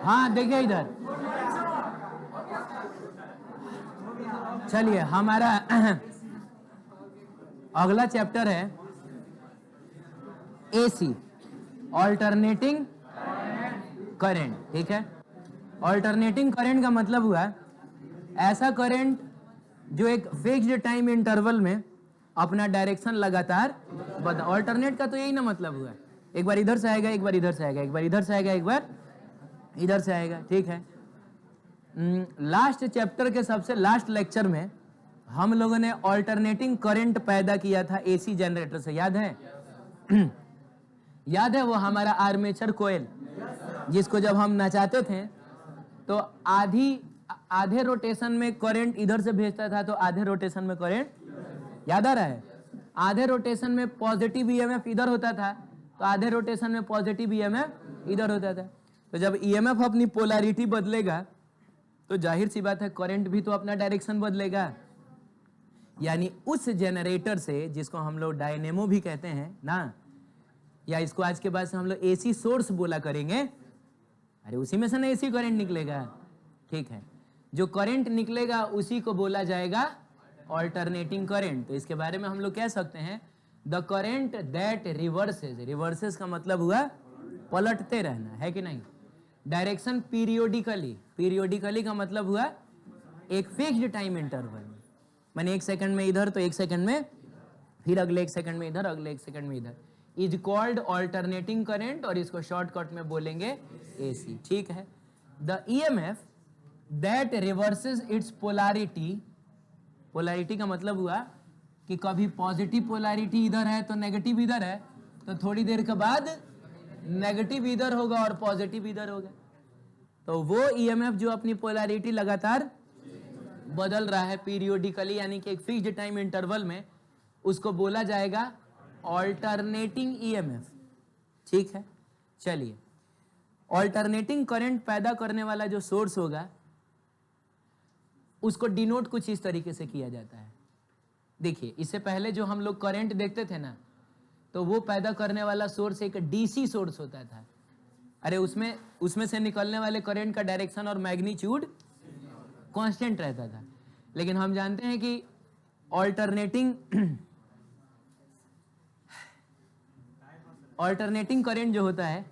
हाँ देखिए इधर, चलिए हमारा अगला चैप्टर है एसी, ऑल्टरनेटिंग करंट। ठीक है, ऑल्टरनेटिंग करंट का मतलब हुआ ऐसा करंट जो एक फिक्स्ड टाइम इंटरवल में अपना डायरेक्शन लगातार ऑल्टरनेट का तो यही ना मतलब हुआ, एक बार इधर से आएगा, एक बार इधर से आएगा, एक बार इधर से आएगा, एक बार इधर से आएगा। ठीक है, लास्ट चैप्टर के सबसे लास्ट लेक्चर में हम लोगों ने ऑल्टरनेटिंग करंट पैदा किया था एसी जनरेटर से, याद है? याद है वो हमारा आर्मेचर कोयल, जिसको जब हम नचाते थे तो आधे रोटेशन में करंट इधर से भेजता था, तो आधे रोटेशन में करंट, याद आ रहा है? आधे रोटेशन में पॉजिटिव ईएमएफ इधर होता था, तो आधे रोटेशन में पॉजिटिव ईएमएफ इधर होता था। तो जब ईएमएफ अपनी पोलैरिटी बदलेगा तो जाहिर सी बात है करंट भी तो अपना डायरेक्शन बदलेगा। यानी उस जनरेटर से, जिसको हम लोग डायनेमो भी कहते हैं ना, या इसको आज के बाद से हम लोग एसी सोर्स बोला करेंगे, अरे उसी में से ना एसी करंट निकलेगा। ठीक है, जो करंट निकलेगा उसी को बोला जाएगा ऑल्टरनेटिंग करंट। तो इसके बारे में हम लोग कह सकते हैं the current that reverses, reverses का मतलब हुआ पलटते रहना, है कि नहीं? डायरेक्शन पीरियोडिकली, पीरियोडिकली का मतलब हुआ एक फिक्स्ड टाइम इंटरवल में, माने 1 सेकंड में इधर तो 1 सेकंड में, फिर अगले 1 सेकंड में इधर, अगले 1 सेकंड में इधर, इज कॉल्ड ऑल्टरनेटिंग करंट, और इसको शॉर्टकट में बोलेंगे एसी। ठीक है, the EMF that reverses it's polarity, polarity का मतलब हुआ कि कभी पॉजिटिव पोलैरिटी इधर है तो नेगेटिव इधर है, तो थोड़ी देर के बाद नेगेटिव इधर होगा और पॉजिटिव इधर होगा। तो वो ईएमएफ जो अपनी पोलैरिटी लगातार बदल रहा है पीरियोडिकली, यानी कि एक फिक्स्ड टाइम इंटरवल में, उसको बोला जाएगा ऑल्टरनेटिंग ईएमएफ। ठीक है, चलिए ऑल्टरनेटिंग करंट पैदा करने वाला जो सोर्स होगा उसको डिनोट कुछ इस तरीके से किया जाता है। देखिए, इससे पहले जो हम लोग करंट देखते थे ना, तो वो पैदा करने वाला सोर्स एक डीसी सोर्स होता था। अरे उसमें से निकलने वाले करंट का डायरेक्शन और मैग्नीट्यूड कांस्टेंट रहता था। लेकिन हम जानते हैं कि ऑल्टरनेटिंग करंट जो होता है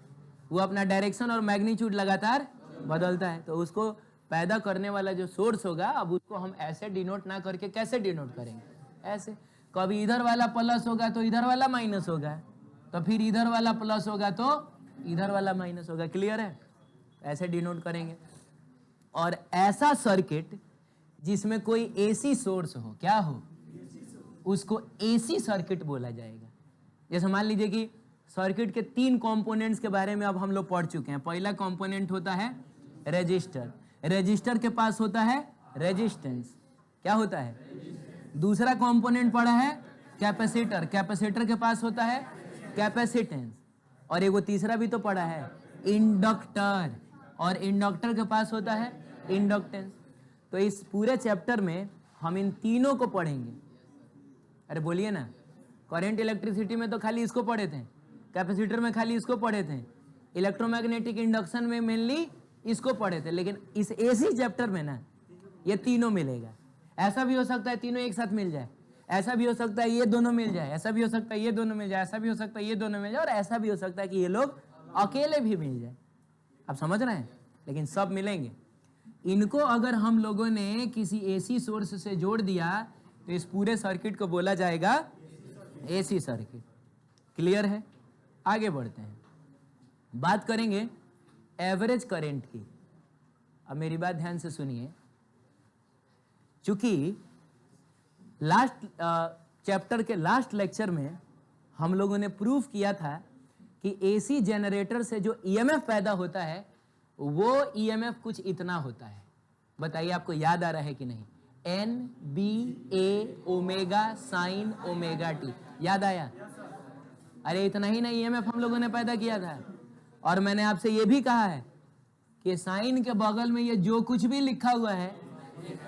वो अपना डायरेक्शन और मैग्नीट्यूड लगातार बदलता है। तो उसको पैदा करने वाला जो सोर्स होगा, अब उसको हम ऐसे डिनोट ना करके कैसे डिनोट करेंगे? ऐसे, कभी इधर वाला प्लस होगा तो इधर वाला माइनस होगा, तो फिर इधर वाला प्लस होगा तो इधर वाला माइनस होगा। क्लियर है? ऐसे डिनोट करेंगे। और ऐसा सर्किट जिसमें कोई एसी सोर्स हो, क्या हो, उसको एसी सर्किट बोला जाएगा। जैसे मान लीजिए कि सर्किट के 3 कंपोनेंट्स के बारे में अब हम लोग पढ़ चुके हैं। पहला कंपोनेंट होता है रेजिस्टर, रेजिस्टर के पास होता है रेजिस्टेंस, क्या होता है? दूसरा कंपोनेंट पढ़ा है कैपेसिटर, कैपेसिटर के पास होता है कैपेसिटेंस, और एगो तीसरा भी तो पढ़ा है इंडक्टर, और इंडक्टर के पास होता है इंडक्टेंस। तो इस पूरे चैप्टर में हम इन तीनों को पढ़ेंगे। अरे बोलिए ना, करंट इलेक्ट्रिसिटी में तो खाली इसको पढ़े थे, कैपेसिटर में खाली इसको पढ़े थे, इलेक्ट्रोमैग्नेटिक इंडक्शन में मेनली इसको पढ़े थे, लेकिन इस एसी चैप्टर में ना ये तीनों मिलेगा। ऐसा भी हो सकता है तीनों एक साथ मिल जाए, ऐसा भी हो सकता है ये दोनों मिल जाए, ऐसा भी हो सकता है ये दोनों मिल जाए, ऐसा भी हो सकता है ये दोनों मिल जाए, और ऐसा भी हो सकता है कि ये लोग अकेले भी मिल जाए। आप समझ रहे हैं? लेकिन सब मिलेंगे। इनको अगर हम लोगों ने किसी एसी सोर्स से जोड़ दिया तो इस पूरे सर्किट को बोला जाएगा एसी सर्किट। क्लियर है? आगे बढ़ते हैं, बात करेंगे एवरेज करंट की। अब मेरी बात ध्यान से सुनिए, चूंकि लास्ट चैप्टर के लास्ट लेक्चर में हम लोगों ने प्रूफ किया था कि एसी जनरेटर से जो ईएमएफ पैदा होता है वो ईएमएफ कुछ इतना होता है। बताइए आपको याद आ रहा है कि नहीं? एन बी ए ओमेगा साइन ओमेगा टी, याद आया? अरे इतना ही ना ईएमएफ हम लोगों ने पैदा किया था। और मैंने आपसे ये भी कहा है कि साइन के बगल में ये जो कुछ भी लिखा हुआ है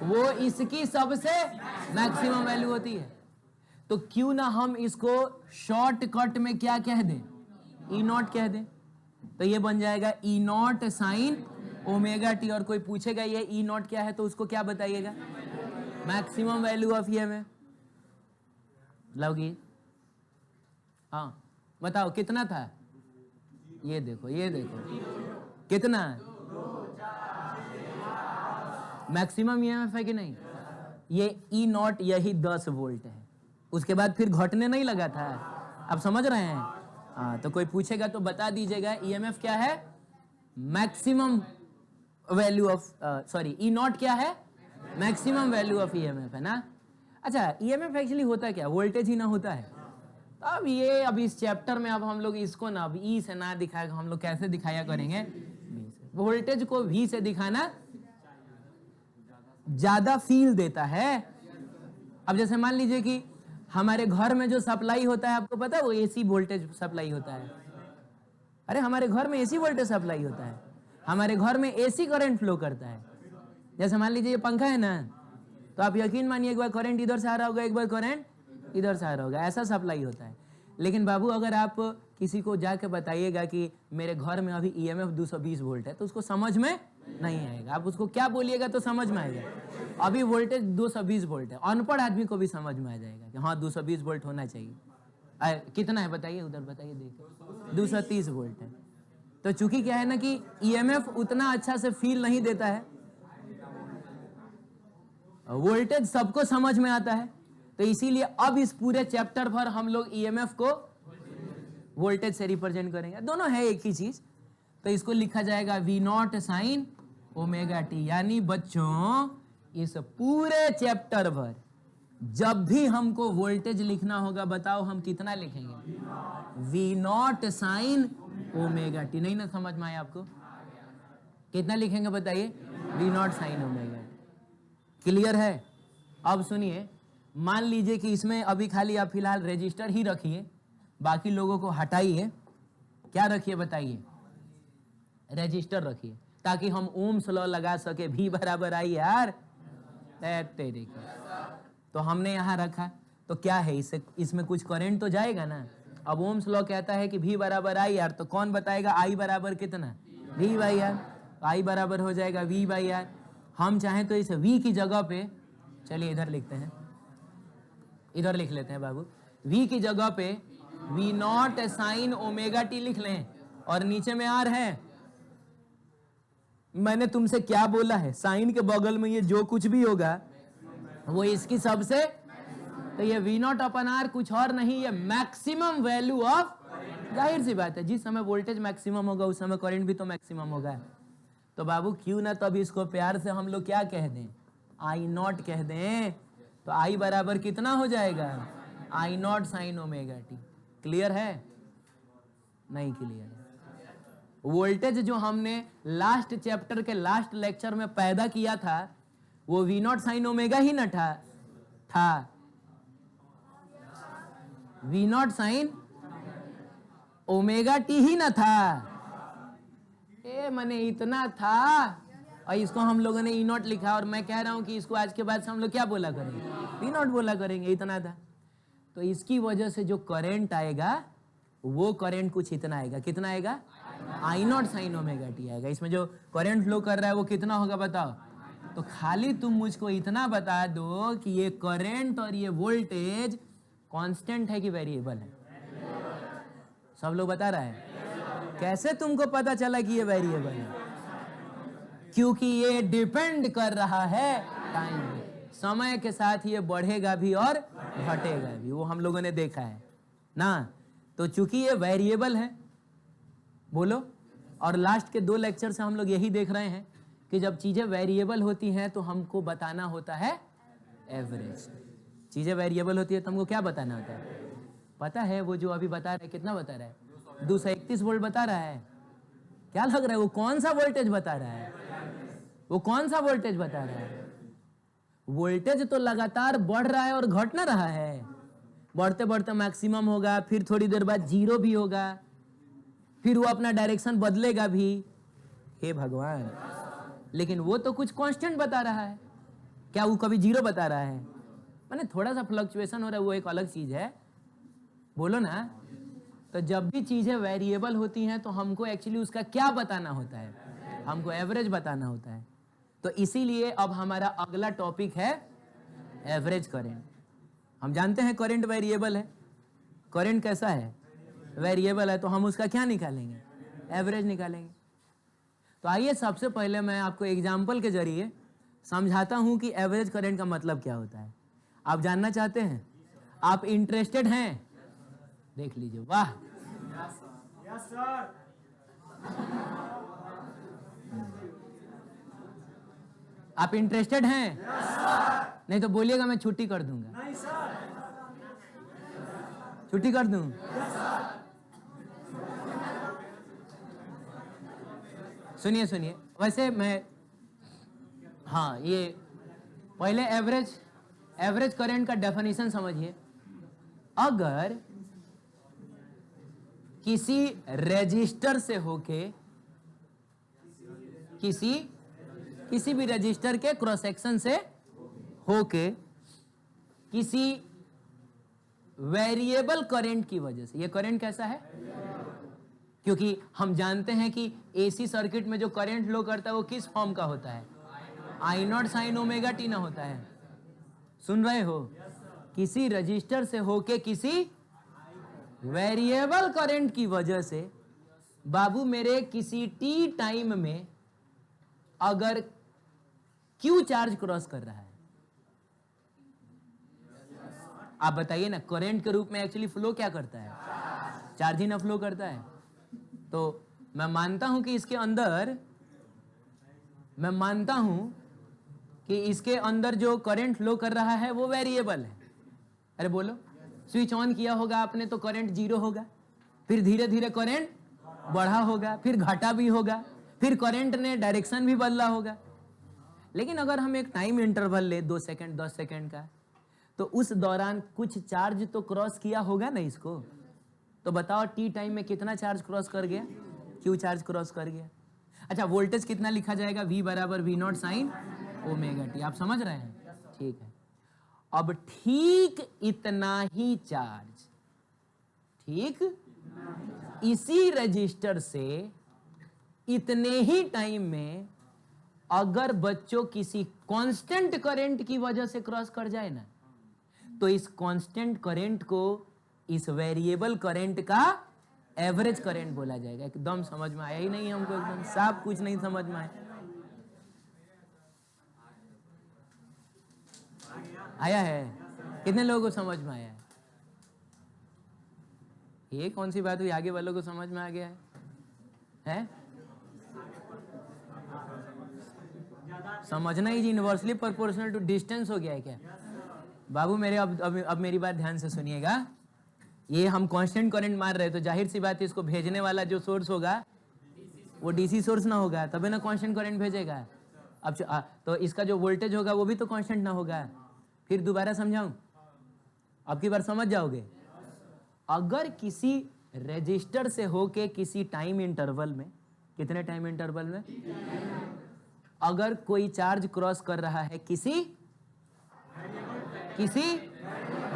वो इसकी सबसे मैक्सिमम वैल्यू होती है। तो तो क्यों ना हम इसको शॉर्टकट में क्या कह दें, ई नॉट कह दें। तो ये बन जाएगा ई नॉट साइन ओमेगा टी। और कोई पूछेगा ये ई नॉट क्या है तो उसको क्या बताइएगा, मैक्सिमम वैल्यू ऑफ ईएमएफ। लवगी हाँ बताओ कितना था, ये देखो कितना है, मैक्सिमम ईएमएफ है कि नहीं। ये ई नॉट यही 10 वोल्ट है, उसके बाद फिर घटने नहीं लगा था। आप समझ रहे हैं। हाँ तो कोई पूछेगा तो बता दीजिएगा ईएमएफ क्या है, maximum value of sorry E not क्या है, मैक्सिमम वैल्यू ऑफ ईएमएफ है ना। अच्छा ईएमएफ एक्चुअली होता क्या, वोल्टेज ही ना होता है। अब ये अब इस चैप्टर में अब हम लोग इसको ना अब ई से ना दिखाएगा, हम लोग कैसे दिखाया करेंगे, वोल्टेज को वी से दिखाना ज्यादा फील देता है। अब जैसे मान लीजिए कि हमारे घर में जो सप्लाई होता है, आपको पता है वो एसी वोल्टेज सप्लाई होता है। अरे हमारे घर में एसी वोल्टेज सप्लाई होता है, हमारे घर में एसी करंट फ्लो करता है। जैसे मान लीजिए ये पंखा है ना, तो आप यकीन मानिए एक बार करंट इधर से आ रहा होगा, एक बार करंट इधर से आ रहा होगा, ऐसा सप्लाई होता है। लेकिन बाबू अगर आप किसी को जाके बताइएगा कि मेरे घर में अभी ईएमएफ 220 वोल्ट है, तो उसको समझ में नहीं आएगा। आप उसको क्या बोलिएगा तो समझ में आएगा, अभी वोल्टेज 220 वोल्ट है। अनपढ़ आदमी को भी समझ में आ जाएगा कि हाँ 220 वोल्ट होना चाहिए। कितना है बताइए, उधर बताइए, देखिए 230 वोल्ट है। तो चूंकि क्या है ना कि ईएमएफ उतना अच्छा से फील नहीं देता है, वोल्टेज सबको समझ में आता है, तो इसीलिए अब इस पूरे चैप्टर पर हम लोग ईएमएफ को वोल्टेज से रिप्रेजेंट करेंगे। दोनों है एक ही चीज। तो इसको लिखा जाएगा V naught sine omega t. यानी बच्चों इस पूरे चैप्टर पर जब भी हमको वोल्टेज लिखना होगा, बताओ हम कितना लिखेंगे, V naught sine omega t. नहीं ना समझ में आया आपको, कितना लिखेंगे बताइए, V naught sine omega t. Clear है। अब सुनिए, मान लीजिए कि इसमें अभी खाली आप फिलहाल रजिस्टर ही रखिए, बाकी लोगों को हटाइए। क्या रखिए बताइए, रजिस्टर रखिए, ताकि हम ओम्स लॉ लगा सके, भी बराबर आई यार तेरे। तो हमने यहाँ रखा, तो क्या है इससे, इसमें कुछ करंट तो जाएगा ना। अब ओम्स लॉ कहता है कि भी बराबर आई आर, तो कौन बताएगा आई बराबर कितना, वी बाई आर। आई बराबर हो जाएगा वी बाई आर। हम चाहें तो इस वी की जगह पे, चलिए इधर लिखते हैं, इधर लिख लेते हैं बाबू, v की जगह पे V naught sine omega t लिख लें, और नीचे में आर है। मैंने तुमसे क्या बोला है, साइन के बगल में ये जो कुछ भी होगा वो इसकी सबसे, तो ये वी नॉट अपन आर कुछ और नहीं, ये मैक्सिमम वैल्यू ऑफ, जाहिर सी बात है जिस समय वोल्टेज मैक्सिमम होगा उस समय करंट भी तो मैक्सिमम होगा। तो बाबू क्यों ना तब इसको प्यार से हम लोग क्या कह दें, आई नॉट कह दें। तो आई बराबर कितना हो जाएगा, I naught sine omega t. Clear है, नहीं क्लियर है। वोल्टेज जो हमने लास्ट चैप्टर के लास्ट लेक्चर में पैदा किया था, वो वी नॉट साइन ओमेगा ही ना था V naught sine omega t ही ना था। मैंने इतना था, और इसको हम लोगों ने ई नॉट लिखा, और मैं कह रहा हूं कि इसको आज के बाद से हम लोग क्या बोला करेंगे, ई नॉट बोला करेंगे, इतना था। तो इसकी वजह से जो करंट आएगा वो करंट कुछ इतना आएगा, कितना आएगा, आई नॉट साइन ओमेगा टी आएगा। इसमें जो करंट फ्लो कर रहा है वो कितना होगा बताओ। तो खाली तुम मुझको इतना बता दो कि ये करंट और ये वोल्टेज कांस्टेंट है कि वेरिएबल है। सब लोग बता रहा है। कैसे तुमको पता चला कि ये वेरिएबल है, क्योंकि ये डिपेंड कर रहा है टाइम पे, समय के साथ ये बढ़ेगा भी और घटेगा भी, वो हम लोगों ने देखा है ना। तो चूंकि ये वेरिएबल है, बोलो, और लास्ट के 2 लेक्चर से हम लोग यही देख रहे हैं कि जब चीजें वेरिएबल होती हैं तो हमको बताना होता है एवरेज। चीजें वेरिएबल होती है तो हमको क्या बताना होता है, पता है। वो जो अभी बता रहा है कितना बता रहा है, 231 वोल्ट बता रहा है। क्या लग रहा है वो कौन सा वोल्टेज बता रहा है, वो कौन सा वोल्टेज बता रहा है। वोल्टेज तो लगातार बढ़ रहा है और घट ना रहा है, बढ़ते बढ़ते मैक्सिमम होगा, फिर थोड़ी देर बाद जीरो भी होगा, फिर वो अपना डायरेक्शन बदलेगा भी। हे भगवान, लेकिन वो तो कुछ कांस्टेंट बता रहा है। क्या वो कभी जीरो बता रहा है, मैंने थोड़ा सा फ्लक्चुएशन हो रहा है वो एक अलग चीज है, बोलो ना। तो जब भी चीजें वेरिएबल होती हैं तो हमको एक्चुअली उसका क्या बताना होता है, हमको एवरेज बताना होता है। तो इसीलिए अब हमारा अगला टॉपिक है एवरेज करंट। हम जानते हैं करंट वेरिएबल है, करंट कैसा है, वेरिएबल है, तो हम उसका क्या निकालेंगे, एवरेज निकालेंगे। तो आइए सबसे पहले मैं आपको एग्जाम्पल के जरिए समझाता हूं कि एवरेज करंट का मतलब क्या होता है। आप जानना चाहते हैं, आप इंटरेस्टेड हैं, देख लीजिए। वाह, यस सर। आप इंटरेस्टेड हैं? नहीं तो बोलिएगा, मैं छुट्टी कर दूंगा। नहीं सर। छुट्टी कर दूं? सुनिए सुनिए, वैसे मैं, हाँ, ये पहले एवरेज करंट का डेफिनेशन समझिए। अगर किसी रजिस्टर से होके किसी भी रजिस्टर के क्रॉस सेक्शन से होके किसी वेरिएबल करंट की वजह से, ये करंट कैसा है, क्योंकि हम जानते हैं कि एसी सर्किट में जो करंट फ्लो करता है वो किस फॉर्म का होता है, आई नॉट साइन ओमेगा टी ना होता है। सुन रहे हो? किसी रजिस्टर से होके किसी वेरिएबल करंट की वजह से बाबू मेरे किसी टी टाइम में अगर क्यू चार्ज क्रॉस कर रहा है, आप बताइए ना, करंट के रूप में एक्चुअली फ्लो क्या करता है, चार्ज ही ना फ्लो करता है। तो मैं मानता हूं कि इसके अंदर जो करंट फ्लो कर रहा है वो वेरिएबल है। अरे बोलो, स्विच ऑन किया होगा आपने तो करंट 0 होगा, फिर धीरे धीरे करंट बढ़ा होगा, फिर घटा भी होगा, फिर करंट ने डायरेक्शन भी बदला होगा। लेकिन अगर हम एक टाइम इंटरवल ले 2 सेकंड 10 सेकंड का, तो उस दौरान कुछ चार्ज तो क्रॉस किया होगा ना इसको। तो बताओ टी टाइम में कितना चार्ज क्रॉस कर गया, क्यू चार्ज क्रॉस कर गया। अच्छा, वोल्टेज कितना लिखा जाएगा, V बराबर V not sine omega T, आप समझ रहे हैं? ठीक है। अब ठीक इतना ही चार्ज, ठीक इसी रजिस्टर से इतने ही टाइम में अगर बच्चों किसी कांस्टेंट करंट की वजह से क्रॉस कर जाए ना, तो इस कांस्टेंट करंट को इस वेरिएबल करंट का एवरेज करंट बोला जाएगा। एकदम समझ में आया ही नहीं हमको, एकदम साफ कुछ नहीं समझ में आया है? कितने लोगों को समझ में आया है? ये कौन सी बात हुई, आगे वालों को समझ में आ गया है? समझना ही यूनिवर्सली प्रोपोर्शनल टू डिस्टेंस हो गया है क्या बाबू मेरे? अब मेरी बात ध्यान से सुनिएगा। ये हम कांस्टेंट करंट मार रहे हैं, तो जाहिर सी बात है इसको भेजने वाला जो सोर्स होगा वो डीसी सोर्स ना होगा, तभी ना कांस्टेंट करंट भेजेगा। अब तो इसका जो वोल्टेज होगा वो भी तो कांस्टेंट ना होगा। फिर दोबारा समझाऊं, अब की बार समझ जाओगे। अगर किसी रजिस्टर से होके किसी टाइम इंटरवल में, कितने टाइम इंटरवल में, अगर कोई चार्ज क्रॉस कर रहा है किसी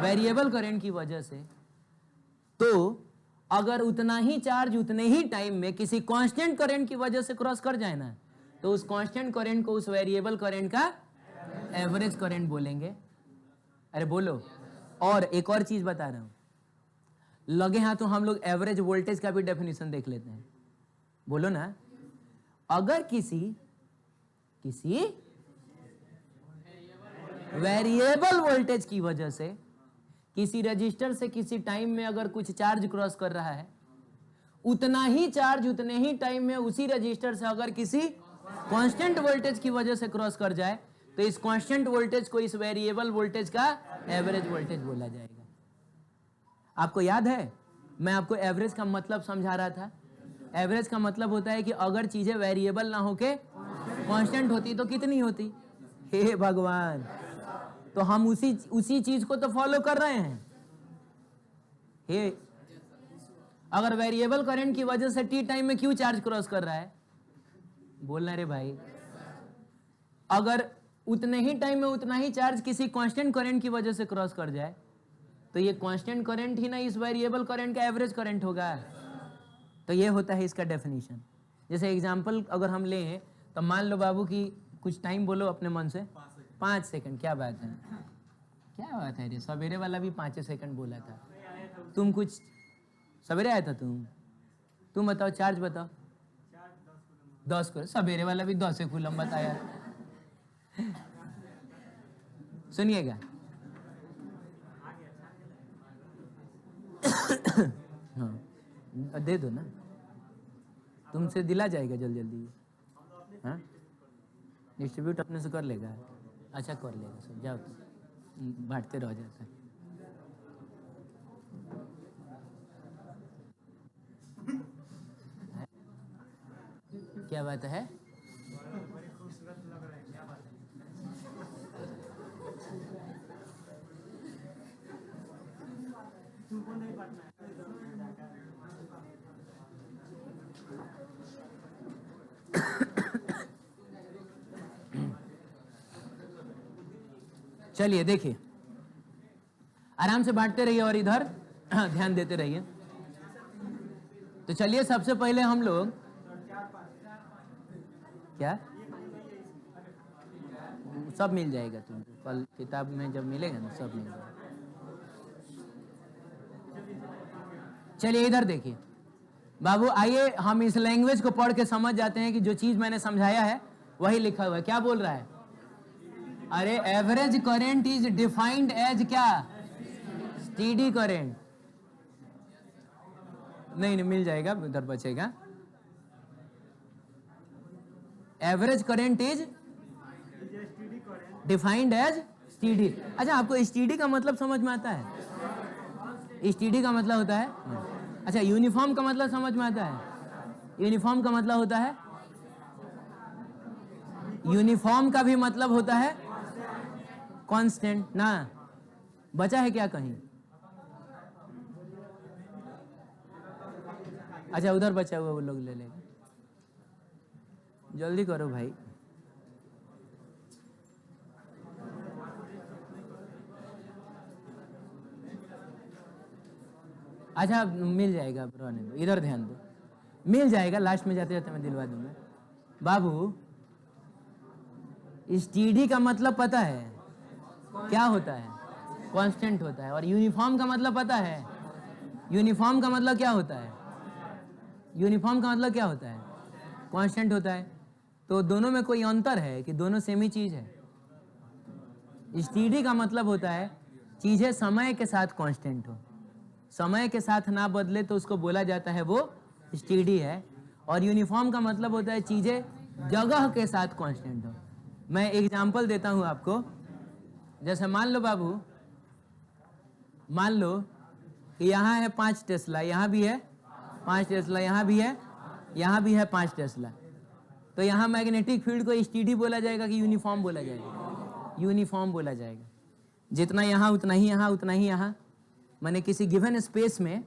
वेरिएबल करंट की वजह से, तो अगर उतना ही चार्ज उतने ही टाइम में किसी कांस्टेंट करंट की वजह से क्रॉस कर जाए ना, तो उस कांस्टेंट करंट को उस वेरिएबल करंट का एवरेज करंट बोलेंगे। अरे बोलो। और एक और चीज बता रहा हूं, लगे हाथों हम लोग एवरेज वोल्टेज का भी डेफिनेशन देख लेते हैं। बोलो ना, अगर किसी वेरिएबल वोल्टेज की वजह से किसी रजिस्टर से किसी टाइम में अगर कुछ चार्ज क्रॉस कर रहा है, उतना ही चार्ज उतने ही टाइम में उसी रजिस्टर से अगर किसी कांस्टेंट वोल्टेज की वजह से क्रॉस कर जाए, तो इस कांस्टेंट वोल्टेज को इस वेरिएबल वोल्टेज का एवरेज वोल्टेज बोला जाएगा। आपको याद है मैं आपको एवरेज का मतलब समझा रहा था? एवरेज का मतलब होता है कि अगर चीजें वेरिएबल ना होके कांस्टेंट होती तो कितनी होती। हे भगवान, तो हम उसी चीज को तो फॉलो कर रहे हैं। हे, अगर वेरिएबल करंट की वजह से टी टाइम में क्यों चार्ज क्रॉस कर रहा है, बोलना रे भाई। अगर उतने ही टाइम में उतना ही चार्ज किसी कांस्टेंट करंट की वजह से क्रॉस कर जाए तो ये कांस्टेंट करंट ही ना इस वेरिएबल करंट का एवरेज करंट होगा। तो ये होता है इसका डेफिनेशन। जैसे एग्जांपल अगर हम लें तो मान लो बाबू कि कुछ टाइम बोलो अपने मन से, 5 सेकंड। क्या बात है, क्या बात है रे, सवेरे वाला भी 5 सेकंड बोला था। तुम कुछ सवेरे आया था तुम बताओ चार्ज बताओ। 10 को सवेरे वाला भी 10 कूलम बताया। सुनिएगा हाँ दे दो ना, तुमसे दिला जाएगा जल्दी जल्दी। हाँ डिस्ट्रीब्यूट अपने से कर लेगा। अच्छा कर लेगा सब, जाओ तुम बांटते रह जाता है। क्या बात है, खूबसूरत लग रहा है, क्या बात है। तुमको नहीं पढ़ना है। चलिए देखिए, आराम से बांटते रहिए और इधर ध्यान देते रहिए। तो चलिए सबसे पहले हम लोग क्या, सब मिल जाएगा तुमको कल किताब में जब मिलेगा ना, सब मिल जाएगा। चलिए इधर देखिए बाबू, आइए हम इस लैंग्वेज को पढ़ के समझ जाते हैं कि जो चीज मैंने समझाया है वही लिखा हुआ है। क्या बोल रहा है, अरे average current is defined as क्या, स्टीडी करंट। नहीं मिल जाएगा, उधर बचेगा। Average current is defined as steady. अच्छा आपको स्टीडी का मतलब समझ में आता है? स्टीडी का मतलब होता है, अच्छा यूनिफॉर्म का मतलब समझ में आता है? यूनिफॉर्म का मतलब होता है, यूनिफॉर्म का भी मतलब होता है कांस्टेंट ना। बचा है क्या कहीं? अच्छा उधर बचा हुआ वो लोग ले लेगा, जल्दी करो भाई। अच्छा मिल जाएगा, रहने दो, इधर ध्यान दो, मिल जाएगा। लास्ट में जाते जाते मैं दिलवा दूंगा। बाबू स्टीडी का मतलब पता है क्या होता है, कांस्टेंट होता है। और यूनिफॉर्म का मतलब पता है, यूनिफॉर्म का मतलब क्या होता है, यूनिफॉर्म का मतलब क्या होता है, कांस्टेंट होता है। तो दोनों में कोई अंतर है कि दोनों सेम ही चीज है? स्टीडी का मतलब होता है चीजें समय के साथ कांस्टेंट हो, समय के साथ ना बदले तो उसको बोला जाता है वो स्टीडी है। और यूनिफॉर्म का मतलब होता है चीजें जगह के साथ कांस्टेंट हो। मैं एग्जांपल देता हूं आपको। जैसे मान लो बाबू, मान लो कि यहाँ है 5 टेस्ला, यहाँ भी है 5 टेस्ला, यहाँ भी है, यहाँ भी है 5 टेस्ला। तो यहाँ मैग्नेटिक फील्ड को स्टीडी बोला जाएगा कि यूनिफॉर्म बोला जाएगा? यूनिफॉर्म बोला जाएगा। जितना यहाँ उतना ही यहाँ, उतना ही यहाँ। माने किसी गिवन स्पेस में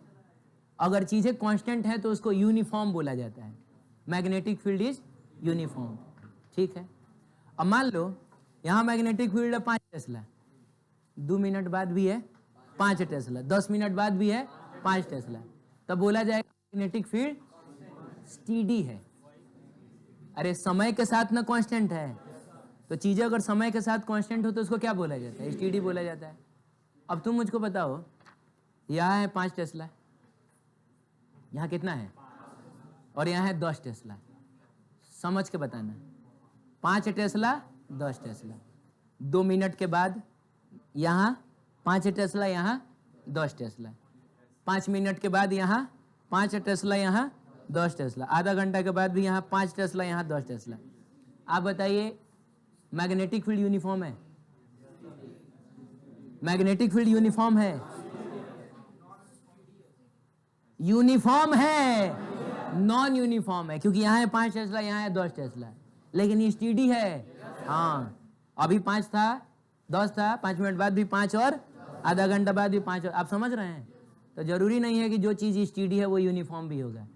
अगर चीजें कांस्टेंट है तो उसको यूनिफॉर्म बोला जाता है। मैग्नेटिक फील्ड इज यूनिफॉर्म, ठीक है। अब मान लो यहाँ मैग्नेटिक फील्ड है 5 टेस्ला, 2 मिनट बाद भी है 5 टेस्ला, 10 मिनट बाद भी है 5 टेस्ला, तब बोला जाएगा मैग्नेटिक फील्ड स्टीडी है। अरे समय के साथ ना कांस्टेंट है, तो चीजें अगर समय के साथ कांस्टेंट हो तो उसको क्या बोला जाता है, स्टीडी बोला जाता है। अब तुम मुझको बताओ, यहाँ है 5 टेस्ला, यहाँ कितना है, और यहाँ है 10 टेस्ला। समझ के बताना, 5 टेस्ला 10 टेस्ला, 2 मिनट के बाद यहाँ 5 टेस्ला, यहाँ 10 टेस्ला, 5 मिनट के बाद यहाँ 5 टेस्ला, यहाँ 10 टेस्ला, आधा घंटा के बाद भी यहाँ 5 टेस्ला, यहाँ 10 टेस्ला। आप बताइए मैग्नेटिक फील्ड यूनिफॉर्म है? मैग्नेटिक फील्ड यूनिफॉर्म है? यूनिफॉर्म है, नॉन यूनिफॉर्म है, क्योंकि यहाँ है 5 टेस्ला, यहाँ है 10 टेस्ला, लेकिन ये स्टीडी है। हाँ अभी 5 था, 10 था, 5 मिनट बाद भी 5 और आधा घंटा बाद भी 5 और। आप समझ रहे हैं? तो जरूरी नहीं है कि जो चीज स्टीडी है वो यूनिफॉर्म भी होगा।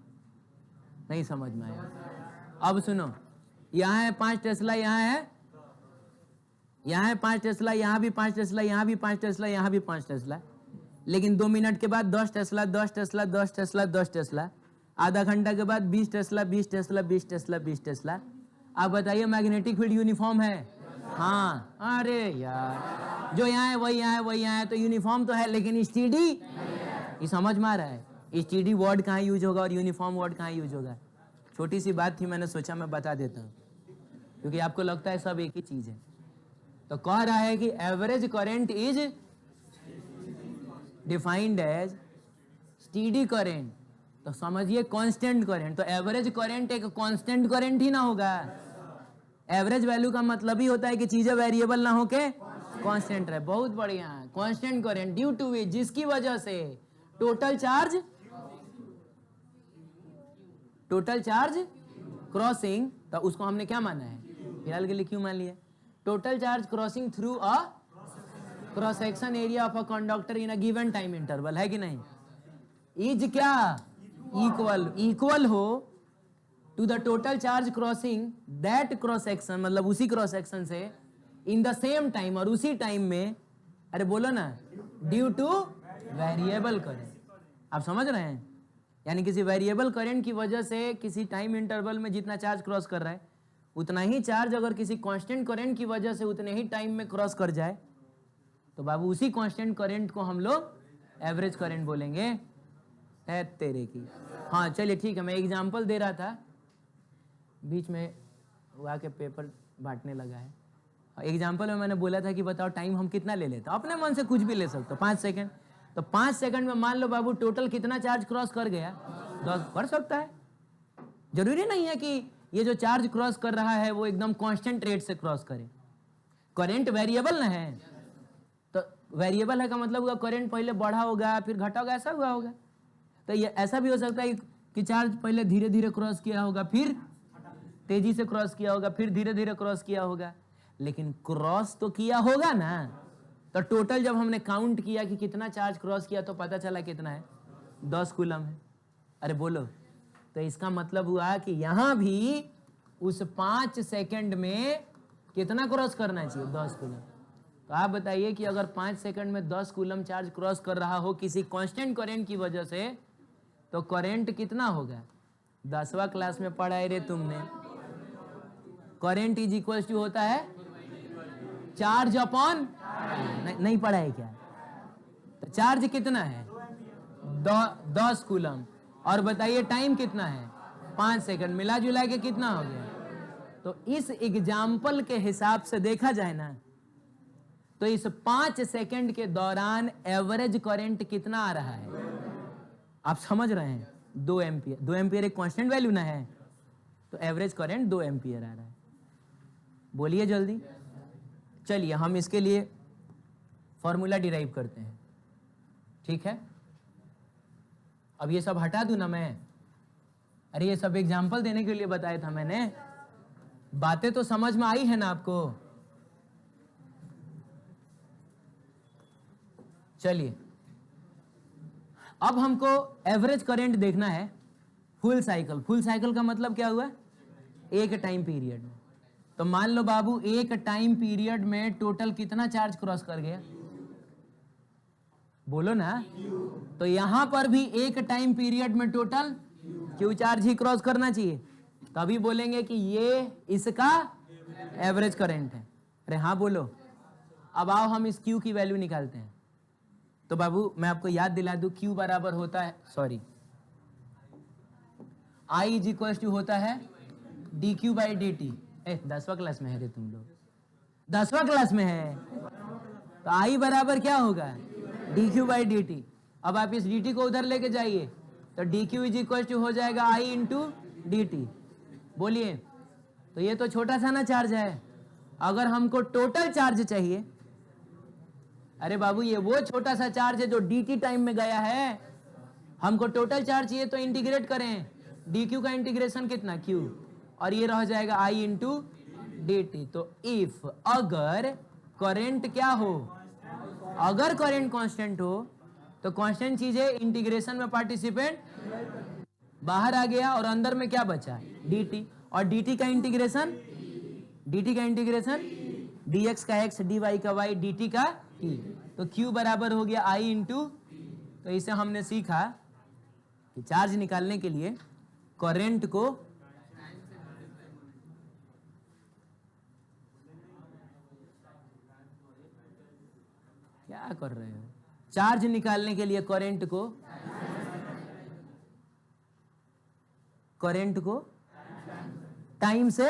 नहीं समझ में आया? अब सुनो, यहाँ है 5 टेस्ला, यहाँ है यहाँ है 5 टेस्ला, यहाँ भी 5 टेस्ला, यहाँ भी 5 टेस्ला, यहाँ भी 5 टेस्ला, लेकिन 2 मिनट के बाद 10 टेस्ला, 10 टेस्ला, 10 टेस्ला, 10 टेस्ला, आधा घंटा के बाद 20 टेस्ला, 20 टेस्ला, 20 टेस्ला, 20 टेस्ला। आप बताइए मैग्नेटिक फील्ड यूनिफॉर्म है? हाँ। अरे यार, जो यहाँ है वही यहाँ है, वही यहाँ है, तो यूनिफॉर्म तो है, लेकिन स्टीडी ये समझ में आ रहा है? स्टीडी वर्ड कहाँ यूज होगा और यूनिफॉर्म वर्ड कहाँ यूज होगा? छोटी सी बात थी, मैंने सोचा मैं बता देता हूँ, क्योंकि आपको लगता है सब एक ही चीज है। तो कह रहा है कि average current is defined as steady current, तो समझिए कांस्टेंट करंट। तो एवरेज करंट एक कांस्टेंट करंट ही ना होगा। एवरेज वैल्यू का मतलब ही होता है कि चीजें वेरिएबल ना होके कांस्टेंट रहे। बहुत बढ़िया, कांस्टेंट करंट ड्यू टू विच, जिसकी वजह से टोटल चार्ज क्रॉसिंग, तो उसको हमने क्या माना है? फिलहाल के लिए क्यों मान लिया? Total charge crossing through a cross section area of a conductor in a given time interval, है कि नहीं? इज क्या? इक्वल हो to the total charge crossing that cross section, मतलब उसी क्रॉस सेक्शन से इन द सेम टाइम, और उसी टाइम में, अरे बोलो ना, ड्यू टू वेरिएबल करंट। आप समझ रहे हैं? यानी किसी वेरिएबल करंट की वजह से किसी टाइम इंटरवल में जितना चार्ज क्रॉस कर रहा है, उतना ही चार्ज अगर किसी कांस्टेंट करंट की वजह से उतने ही टाइम में क्रॉस कर जाए, तो बाबू उसी कांस्टेंट करंट को हम लोग एवरेज करंट बोलेंगे। है तेरे की। हाँ चलिए ठीक है, मैं एग्जांपल दे रहा था, बीच में वो आके पेपर बांटने लगा है। एग्जांपल में मैंने बोला था कि बताओ टाइम हम कितना ले लेते हो? अपने मन से कुछ भी ले सकते हो, 5 सेकंड। तो 5 सेकंड में मान लो बाबू टोटल कितना चार्ज क्रॉस कर गया? 10 कर सकता है। जरूरी नहीं है कि ये जो चार्ज क्रॉस कर रहा है वो एकदम कांस्टेंट रेट से क्रॉस करे। करंट वेरिएबल ना है, तो वेरिएबल है का मतलब होगा करंट पहले बढ़ा होगा फिर घटा होगा, ऐसा हुआ होगा। तो ये ऐसा भी हो सकता है कि चार्ज पहले धीरे धीरे क्रॉस किया होगा, फिर तेजी से क्रॉस किया होगा, फिर धीरे धीरे क्रॉस किया होगा, लेकिन क्रॉस तो किया होगा ना। तो टोटल जब हमने काउंट किया कि कितना चार्ज क्रॉस किया, तो पता चला कितना है? 10 कूलम है। अरे बोलो, तो इसका मतलब हुआ कि यहां भी उस 5 सेकंड में कितना क्रॉस करना चाहिए? 10 कूलम। तो आप बताइए कि अगर 5 सेकंड में 10 कूलम चार्ज क्रॉस कर रहा हो किसी कांस्टेंट करंट की वजह से, तो करंट कितना होगा? 10वां क्लास में पढ़ा है रे तुमने, करंट इज इक्वल टू होता है चार्ज अपॉन, नहीं पढ़ा है क्या? तो चार्ज कितना है? 10 कूलम। और बताइए टाइम कितना है? 5 सेकंड। मिला जुला के कितना हो गया? तो इस एग्जाम्पल के हिसाब से देखा जाए ना, तो इस 5 सेकंड के दौरान एवरेज करंट कितना आ रहा है? आप समझ रहे हैं? 2 एम्पियर। 2 एम्पियर एक कांस्टेंट वैल्यू ना है, तो एवरेज करंट 2 एम्पियर आ रहा है। बोलिए जल्दी। चलिए हम इसके लिए फॉर्मूला डिराइव करते हैं, ठीक है? अब ये सब हटा दूं ना मैं? अरे ये सब एग्जाम्पल देने के लिए बताया था मैंने। बातें तो समझ में आई है ना आपको? चलिए अब हमको एवरेज करंट देखना है फुल साइकिल। फुल साइकिल का मतलब क्या हुआ? एक टाइम पीरियड में। तो मान लो बाबू एक टाइम पीरियड में टोटल कितना चार्ज क्रॉस कर गया? बोलो ना। तो यहां पर भी एक टाइम पीरियड में टोटल क्यू चार्ज ही क्रॉस करना चाहिए, तभी बोलेंगे कि ये इसका एवरेज करंट है। अरे हाँ बोलो। अब आओ हम इस क्यू की वैल्यू निकालते हैं। तो बाबू मैं आपको याद दिला दूं, क्यू बराबर होता है, sorry, I is equal to होता है d Q by d t. 10वां क्लास में है रे तुम लोग, 10वां क्लास में है। तो आई बराबर क्या होगा? D Q by d T. अब आप इस डी टी को उधर लेके जाइए, तो D Q is equal to हो जाएगा आई इंटू डी टी। बोलिए, तो ये तो छोटा सा ना चार्ज है। अगर हमको टोटल चार्ज चाहिए, अरे बाबू ये वो छोटा सा चार्ज है जो डी टी टाइम में गया है। हमको टोटल चार्ज चाहिए तो इंटीग्रेट करें, डी क्यू का इंटीग्रेशन कितना? क्यू, और ये रह जाएगा आई इंटू डी टी। तो इफ अगर करंट क्या हो, अगर करंट कांस्टेंट हो, तो कांस्टेंट चीज है, इंटीग्रेशन में पार्टिसिपेंट बाहर आ गया और अंदर में क्या बचा? D T. और डी टी का इंटीग्रेशन dx का x, dy का y, dt का t। तो q बराबर हो गया I इंटू, तो इसे हमने सीखा कि चार्ज निकालने के लिए करंट को क्या कर रहे हो, चार्ज निकालने के लिए करंट को टाइम से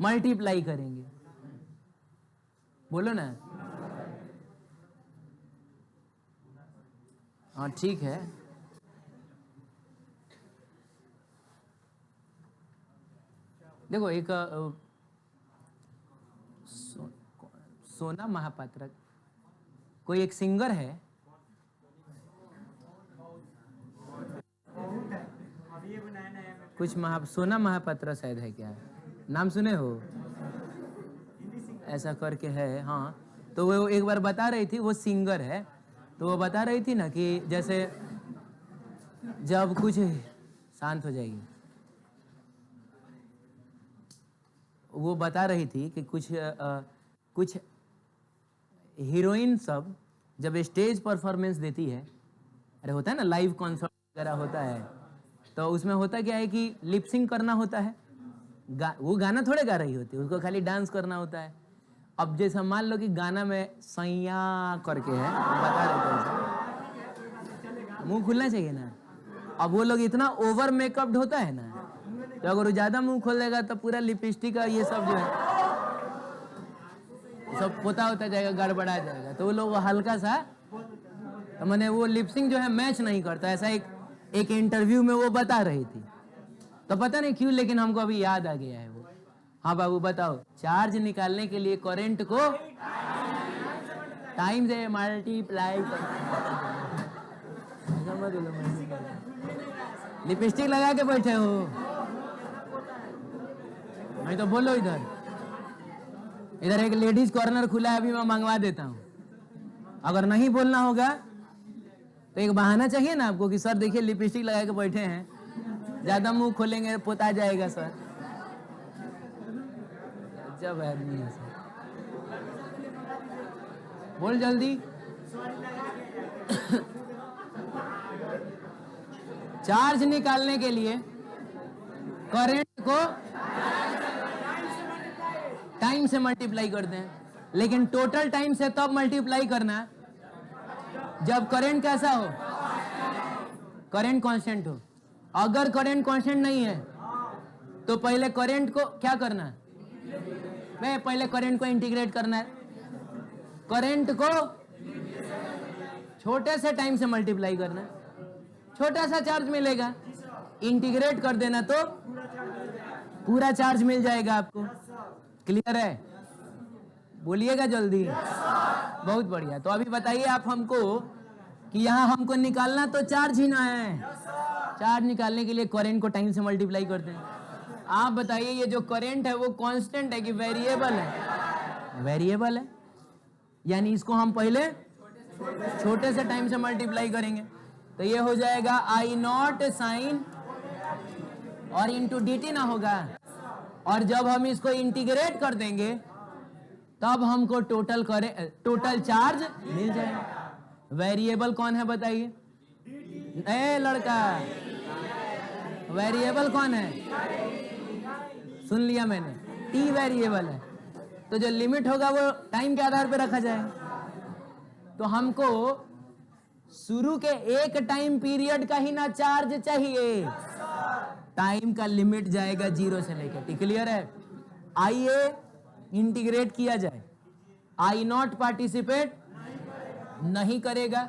मल्टीप्लाई करेंगे। बोलो ना, हाँ ठीक है। देखो एक सोना महापात्र कोई एक सिंगर है, कुछ सोना महापात्र शायद है, क्या नाम सुने हो, ऐसा करके है। हाँ, तो वो एक बार बता रही थी, वो सिंगर है, तो वो बता रही थी ना कि जैसे जब कुछ शांत हो जाएगी, वो बता रही थी कि कुछ हीरोइन सब जब स्टेज परफॉर्मेंस देती है, अरे होता है ना लाइव कॉन्सर्ट वगैरह होता है, तो उसमें होता क्या है कि लिपसिंग करना होता है, वो गाना थोड़े गा रही होती है, उसको खाली डांस करना होता है। अब जैसा मान लो कि गाना में सैया करके है, बता रहे थे, मुंह खुलना चाहिए ना। अब वो लोग इतना ओवर मेकअप्ड होता है ना, तो अगर वो ज्यादा मुंह खोल देगा तो पूरा लिपस्टिक और ये सब जो है सब पोता होता जाएगा, गड़बड़ा जाएगा। तो वो लोग हल्का सा, तो मैंने वो लिपसिंग जो है मैच नहीं करता, ऐसा एक इंटरव्यू में वो बता रही थी। तो पता नहीं क्यों, लेकिन हमको अभी याद आ गया है वो। हाँ बाबू बताओ, चार्ज निकालने के लिए करंट को टाइम से मल्टीप्लाई लिपस्टिक लगा के बैठे हो, मैं तो बोलो इधर एक लेडीज कॉर्नर खुला है, अभी मैं मंगवा देता हूँ। अगर नहीं बोलना होगा तो एक बहाना चाहिए ना आपको कि सर देखिए लिपस्टिक लगा के बैठे हैं, ज्यादा मुंह खोलेंगे पोता जाएगा सर। जब आदमी है सर, बोल जल्दी। चार्ज निकालने के लिए करंट को टाइम से मल्टीप्लाई करते हैं, लेकिन टोटल टाइम से तब मल्टीप्लाई करना है जब करंट कैसा हो, करंट कांस्टेंट हो। अगर करंट कांस्टेंट नहीं है तो पहले करंट को क्या करना है, पहले करंट को इंटीग्रेट करना है, करंट को छोटे से टाइम से मल्टीप्लाई करना है, छोटा सा चार्ज मिलेगा, इंटीग्रेट कर देना तो पूरा चार्ज मिल जाएगा आपको। क्लियर है, बोलिएगा जल्दी। बहुत बढ़िया। तो अभी बताइए आप हमको कि यहाँ हमको निकालना तो चार्ज ही ना है, चार्ज निकालने के लिए करंट को टाइम से मल्टीप्लाई करते हैं। आप बताइए ये जो करंट है वो कांस्टेंट है कि वेरिएबल है? वेरिएबल है, यानी इसको हम पहले छोटे से टाइम से मल्टीप्लाई करेंगे, तो ये हो जाएगा आई नॉट साइन और इंटू डी टी ना होगा, और जब हम इसको इंटीग्रेट कर देंगे तब हमको टोटल चार्ज मिल जाएगा। वेरिएबल कौन है बताइए? ए लड़का, वेरिएबल कौन है? सुन लिया मैंने, टी वेरिएबल है। तो जो लिमिट होगा वो टाइम के आधार पर रखा जाएगा। तो हमको शुरू के एक टाइम पीरियड का ही ना चार्ज चाहिए, टाइम का लिमिट जाएगा 0 से लेकर। क्लियर है? आइए इंटीग्रेट किया जाए। आई नॉट पार्टिसिपेट नहीं करेगा,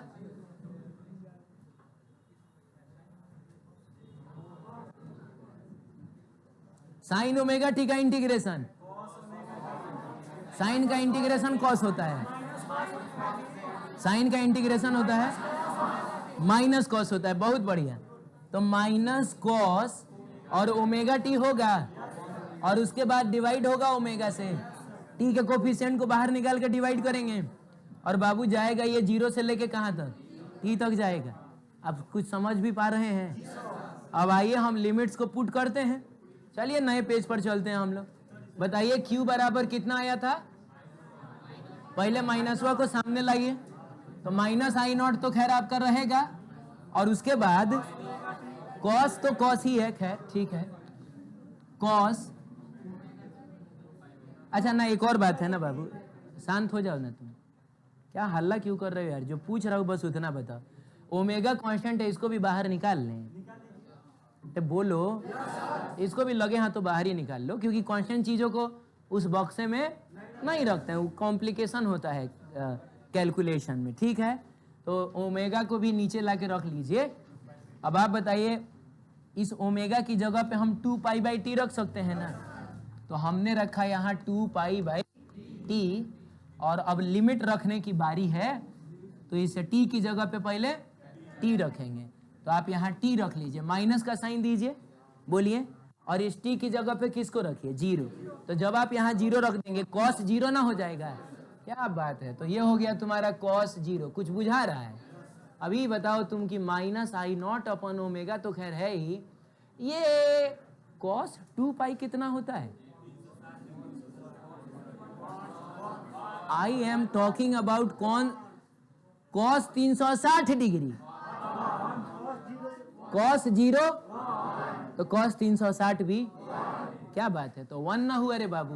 साइन ओमेगा टी का इंटीग्रेशन, साइन का इंटीग्रेशन कॉस होता है, साइन का इंटीग्रेशन होता है माइनस कॉस होता है। बहुत बढ़िया। तो माइनस कॉस और ओमेगा टी होगा, और उसके बाद डिवाइड होगा ओमेगा से। टी के कोफिशिएंट को बाहर निकाल के डिवाइड करेंगे, और बाबू जाएगा ये 0 से लेके कहाँ तक? टी तक जाएगा। अब कुछ समझ भी पा रहे हैं? अब आइए हम लिमिट्स को पुट करते हैं। चलिए नए पेज पर चलते हैं हम लोग। बताइए Q बराबर कितना आया था? पहले माइनसवा को सामने लाइए, तो माइनस आई नॉट तो खैर आपका रहेगा, और उसके बाद कॉस तो कॉस ही है, खैर ठीक है कॉस। अच्छा ना, एक और बात है ना बाबू, शांत हो जाओ ना तुम, क्या हल्ला क्यों कर रहे हो यार? जो पूछ रहा हूँ बस उतना बताओ। ओमेगा कांस्टेंट है, इसको भी बाहर निकाल लें तो बोलो, इसको भी लगे हाँ तो बाहर ही निकाल लो, क्योंकि कांस्टेंट चीजों को उस बॉक्से में नहीं रखते हैं, वो कॉम्प्लिकेशन होता है कैलकुलेशन में, ठीक है? तो ओमेगा को भी नीचे ला के रख लीजिए। अब आप बताइए, इस ओमेगा की जगह पे हम 2π/t रख सकते हैं ना? तो हमने रखा यहाँ 2π/t, और अब लिमिट रखने की बारी है, तो इस t की जगह पे पहले t रखेंगे। तो आप यहाँ t रख लीजिए, माइनस का साइन दीजिए, बोलिए, और इस t की जगह पे किसको रखिए? 0। तो जब आप यहाँ 0 रख देंगे, cos 0 ना हो जाएगा? क्या बात है, तो ये हो गया तुम्हारा cos 0। कुछ बुझा रहा है? अभी बताओ तुम कि minus I not upon omega तो खैर है ही, ये cos 2π कितना होता है? I am talking about cos 360 degree, cos 0 तो cos 360 भी, क्या बात है, तो 1 ना हुआ रे बाबू।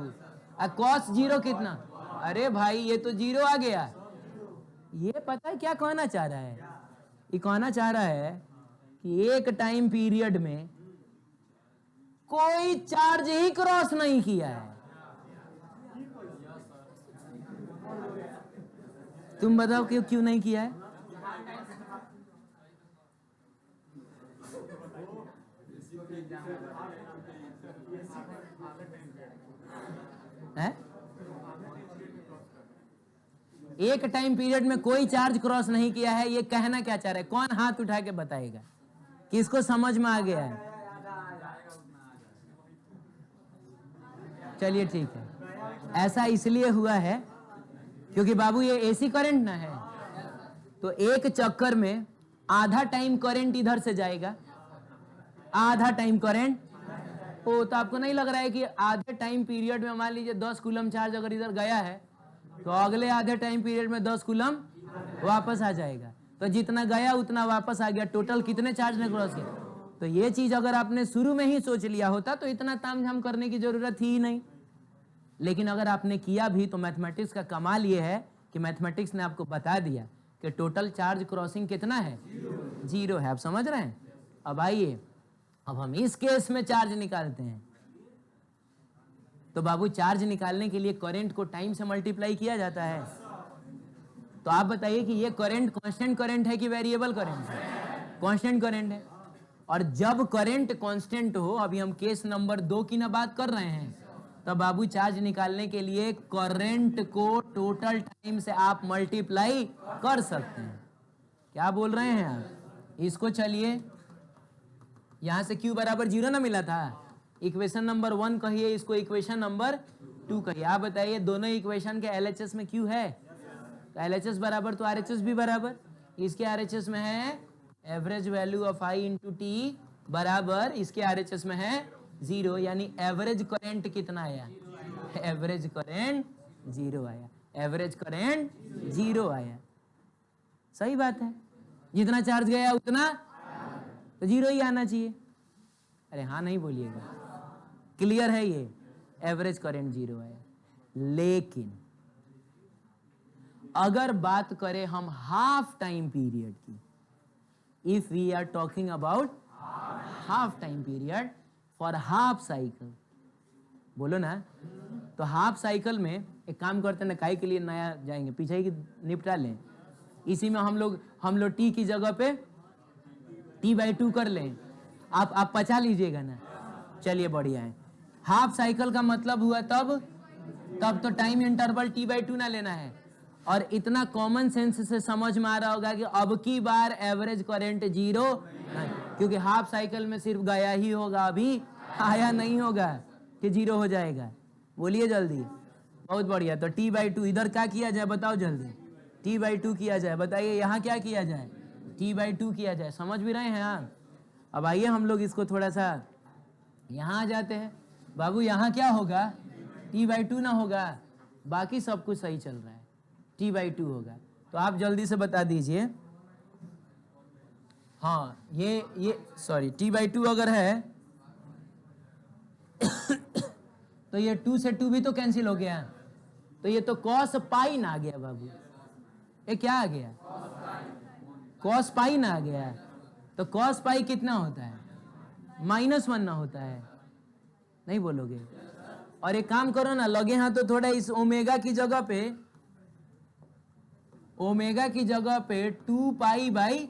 cos 0 कितना? अरे भाई ये तो 0 आ गया। ये पता है क्या कहना चाह रहा है? ये कहना चाह रहा है कि एक टाइम पीरियड में कोई चार्ज ही क्रॉस नहीं किया है। तुम बताओ क्यों क्यों नहीं किया है? है? एक टाइम पीरियड में कोई चार्ज क्रॉस नहीं किया है, ये कहना क्या चाह रहा है? कौन हाथ उठा के बताएगा? किसको समझ में आ गया है? चलिए ठीक है, ऐसा इसलिए हुआ है क्योंकि बाबू ये एसी करंट ना है, तो एक चक्कर में आधा टाइम करंट इधर से जाएगा, आधा टाइम करंट। ओ, तो आपको नहीं लग रहा है कि आधे टाइम पीरियड में मान लीजिए 10 कूलम चार्ज अगर इधर गया है, तो अगले आधे टाइम पीरियड में 10 कूलम वापस आ जाएगा, तो जितना गया उतना वापस आ गया, टोटल कितने चार्ज ने क्रॉस किया? तो ये चीज अगर आपने शुरू में ही सोच लिया होता तो इतना तामझाम करने की जरूरत ही नहीं। लेकिन अगर आपने किया भी, तो मैथमेटिक्स का कमाल ये है कि मैथमेटिक्स ने आपको बता दिया कि टोटल चार्ज क्रॉसिंग कितना है? 0 है। आप समझ रहे हैं? अब आइए, अब हम इस केस में चार्ज निकालते हैं। तो बाबू चार्ज निकालने के लिए करंट को टाइम से मल्टीप्लाई किया जाता है। तो आप बताइए कि ये करंट कांस्टेंट करंट है कि वेरिएबल करंट है? कांस्टेंट करंट है। और जब करंट कांस्टेंट हो, अभी हम केस नंबर 2 की ना बात कर रहे हैं, तो बाबू चार्ज निकालने के लिए करंट को टोटल टाइम से आप मल्टीप्लाई कर सकते हैं। क्या बोल रहे हैं आप? इसको चलिए, यहां से Q बराबर 0 ना मिला था, इक्वेशन नंबर 1 कहिए, इसको इक्वेशन नंबर 2 कहिए। आप बताइए दोनों इक्वेशन के LHS में Q है? तो LHS बराबर तो RHS भी बराबर, इसके RHS में है average value of I into T बराबर, इसके RHS में है 0, यानी एवरेज करंट कितना आया? एवरेज करंट 0 आया, एवरेज करंट 0 आया। सही बात है, जितना चार्ज गया उतना तो 0 ही आना चाहिए। अरे हाँ नहीं बोलिएगा, क्लियर है ये? एवरेज करंट 0 आया। लेकिन अगर बात करें हम हाफ टाइम पीरियड की, if we are talking about half time period for half cycle, बोलो ना, तो हाफ साइकिल में एक काम करते हैं ना, काहे के लिए नया जाएंगे, पीछे की निपटा लें, इसी में हम लोग टी की जगह पे t/2 कर लें। आप पचा लीजिएगा ना, चलिए बढ़िया है। हाफ साइकिल का मतलब हुआ तब तो टाइम इंटरवल t/2 ना लेना है। और इतना कॉमन सेंस से समझ में आ रहा होगा कि अब की बार एवरेज करंट 0 नहीं, क्योंकि हाफ साइकिल में सिर्फ गया ही होगा, अभी आया नहीं होगा कि 0 हो जाएगा। बोलिए जल्दी। बहुत बढ़िया, तो t/2 इधर क्या किया जाए बताओ जल्दी? t/2 किया जाए, बताइए यहाँ क्या किया जाए? t/2 किया जाए। समझ भी रहे हैं आप? अब आइए हम लोग इसको थोड़ा सा यहाँ आ जाते हैं बाबू, यहाँ क्या होगा, t/2 ना होगा, बाकी सब कुछ सही चल रहा है, t/2 होगा। तो आप जल्दी से बता दीजिए, हाँ ये सॉरी t/2 अगर है तो ये 2 से 2 भी तो कैंसिल हो गया, तो ये तो cos पाई ना आ गया बाबू, ये क्या आ गया, cos पाई ना आ गया। तो cos पाई कितना होता है, -1 ना होता है, नहीं बोलोगे। और एक काम करो ना, लगे हाँ तो थोड़ा इस ओमेगा की जगह पे 2 पाई बाई,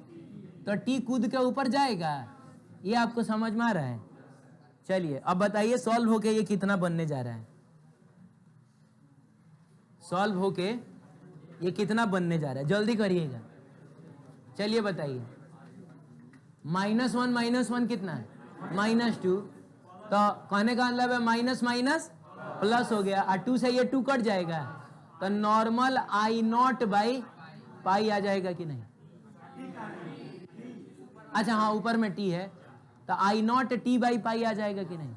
तो t कूद के ऊपर जाएगा, ये आपको समझ में आ रहा है। चलिए अब बताइए सॉल्व होके ये कितना बनने जा रहा है, सॉल्व होके ये कितना बनने जा रहा है, जल्दी करिएगा। चलिए बताइए, -1 कितना है, -2, तो कहने का मतलब है माइनस माइनस प्लस हो गया, और 2 से ये 2 कट जाएगा, तो नॉर्मल I0/पाई आ जाएगा कि नहीं। अच्छा हाँ ऊपर में t है, तो I0t/पाई आ जाएगा कि नहीं।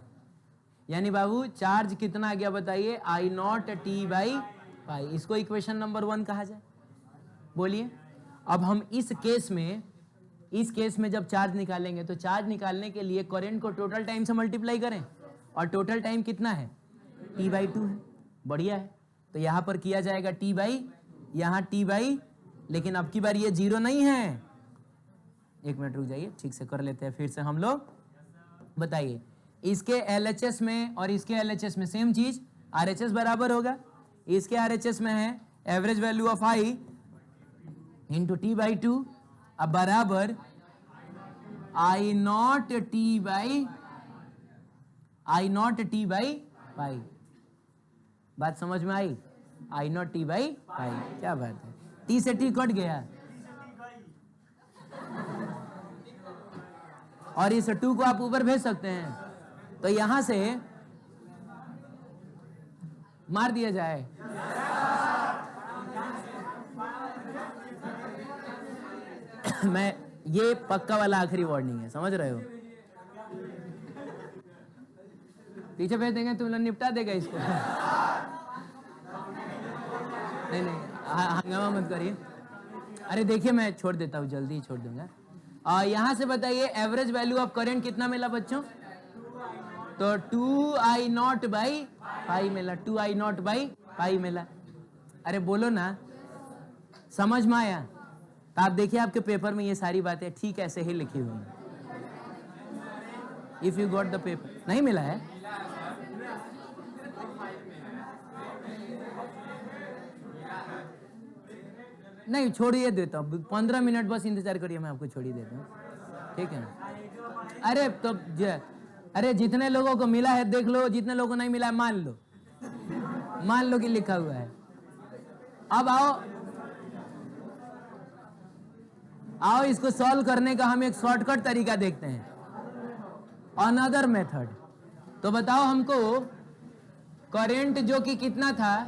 यानी बाबू चार्ज कितना आ गया बताइए, I0t/पाई। इसको इक्वेशन नंबर 1 कहा जाए, बोलिए। अब हम इस केस में जब चार्ज निकालेंगे, तो चार्ज निकालने के लिए करंट को टोटल टाइम से मल्टीप्लाई करें, और टोटल टाइम कितना है, t/2 है, बढ़िया है। तो यहाँ पर किया जाएगा यहाँ t/, लेकिन अब की बार ये 0 नहीं है, एक मिनट रुक जाइए, ठीक से कर लेते हैं फिर से हम लोग। बताइए, इसके LHS में और इसके LHS में सेम चीज, RHS बराबर होगा। इसके RHS में है average value of I into t/2, अब बराबर I0t/पाई। बात समझ में आई, I0t/पाई, क्या बात है, t से t कट गया, और इस 2 को आप ऊपर भेज सकते हैं, तो यहां से मार दिया जाए। मैं ये पक्का वाला आखिरी वार्निंग है, समझ रहे हो, पीछे भेज देंगे तुम लोग, निपटा देगा इसको। नहीं हंगामा मत करिए, अरे देखिए मैं छोड़ देता हूँ, जल्दी ही छोड़ दूंगा। यहां से बताइए एवरेज वैल्यू ऑफ करंट कितना मिला बच्चों, तो 2I0/पाई मिला, 2I0/पाई मिला। अरे बोलो ना, समझ में आया। तो आप देखिए आपके पेपर में ये सारी बातें ठीक ऐसे ही लिखी हुई हैं। If you got the paper, नहीं मिला है, नहीं छोड़िए देता हूँ, 15 मिनट बस इंतजार करिए, मैं आपको छोड़ी देता हूँ, ठीक है ना। अरे तो अरे जितने लोगों को मिला है देख लो, जितने लोगों को नहीं मिला है मान लो कि लिखा हुआ है। अब आओ इसको सॉल्व करने का हम एक शॉर्टकट तरीका देखते हैं, अनदर मेथड। तो बताओ हमको, करंट जो कि कितना था,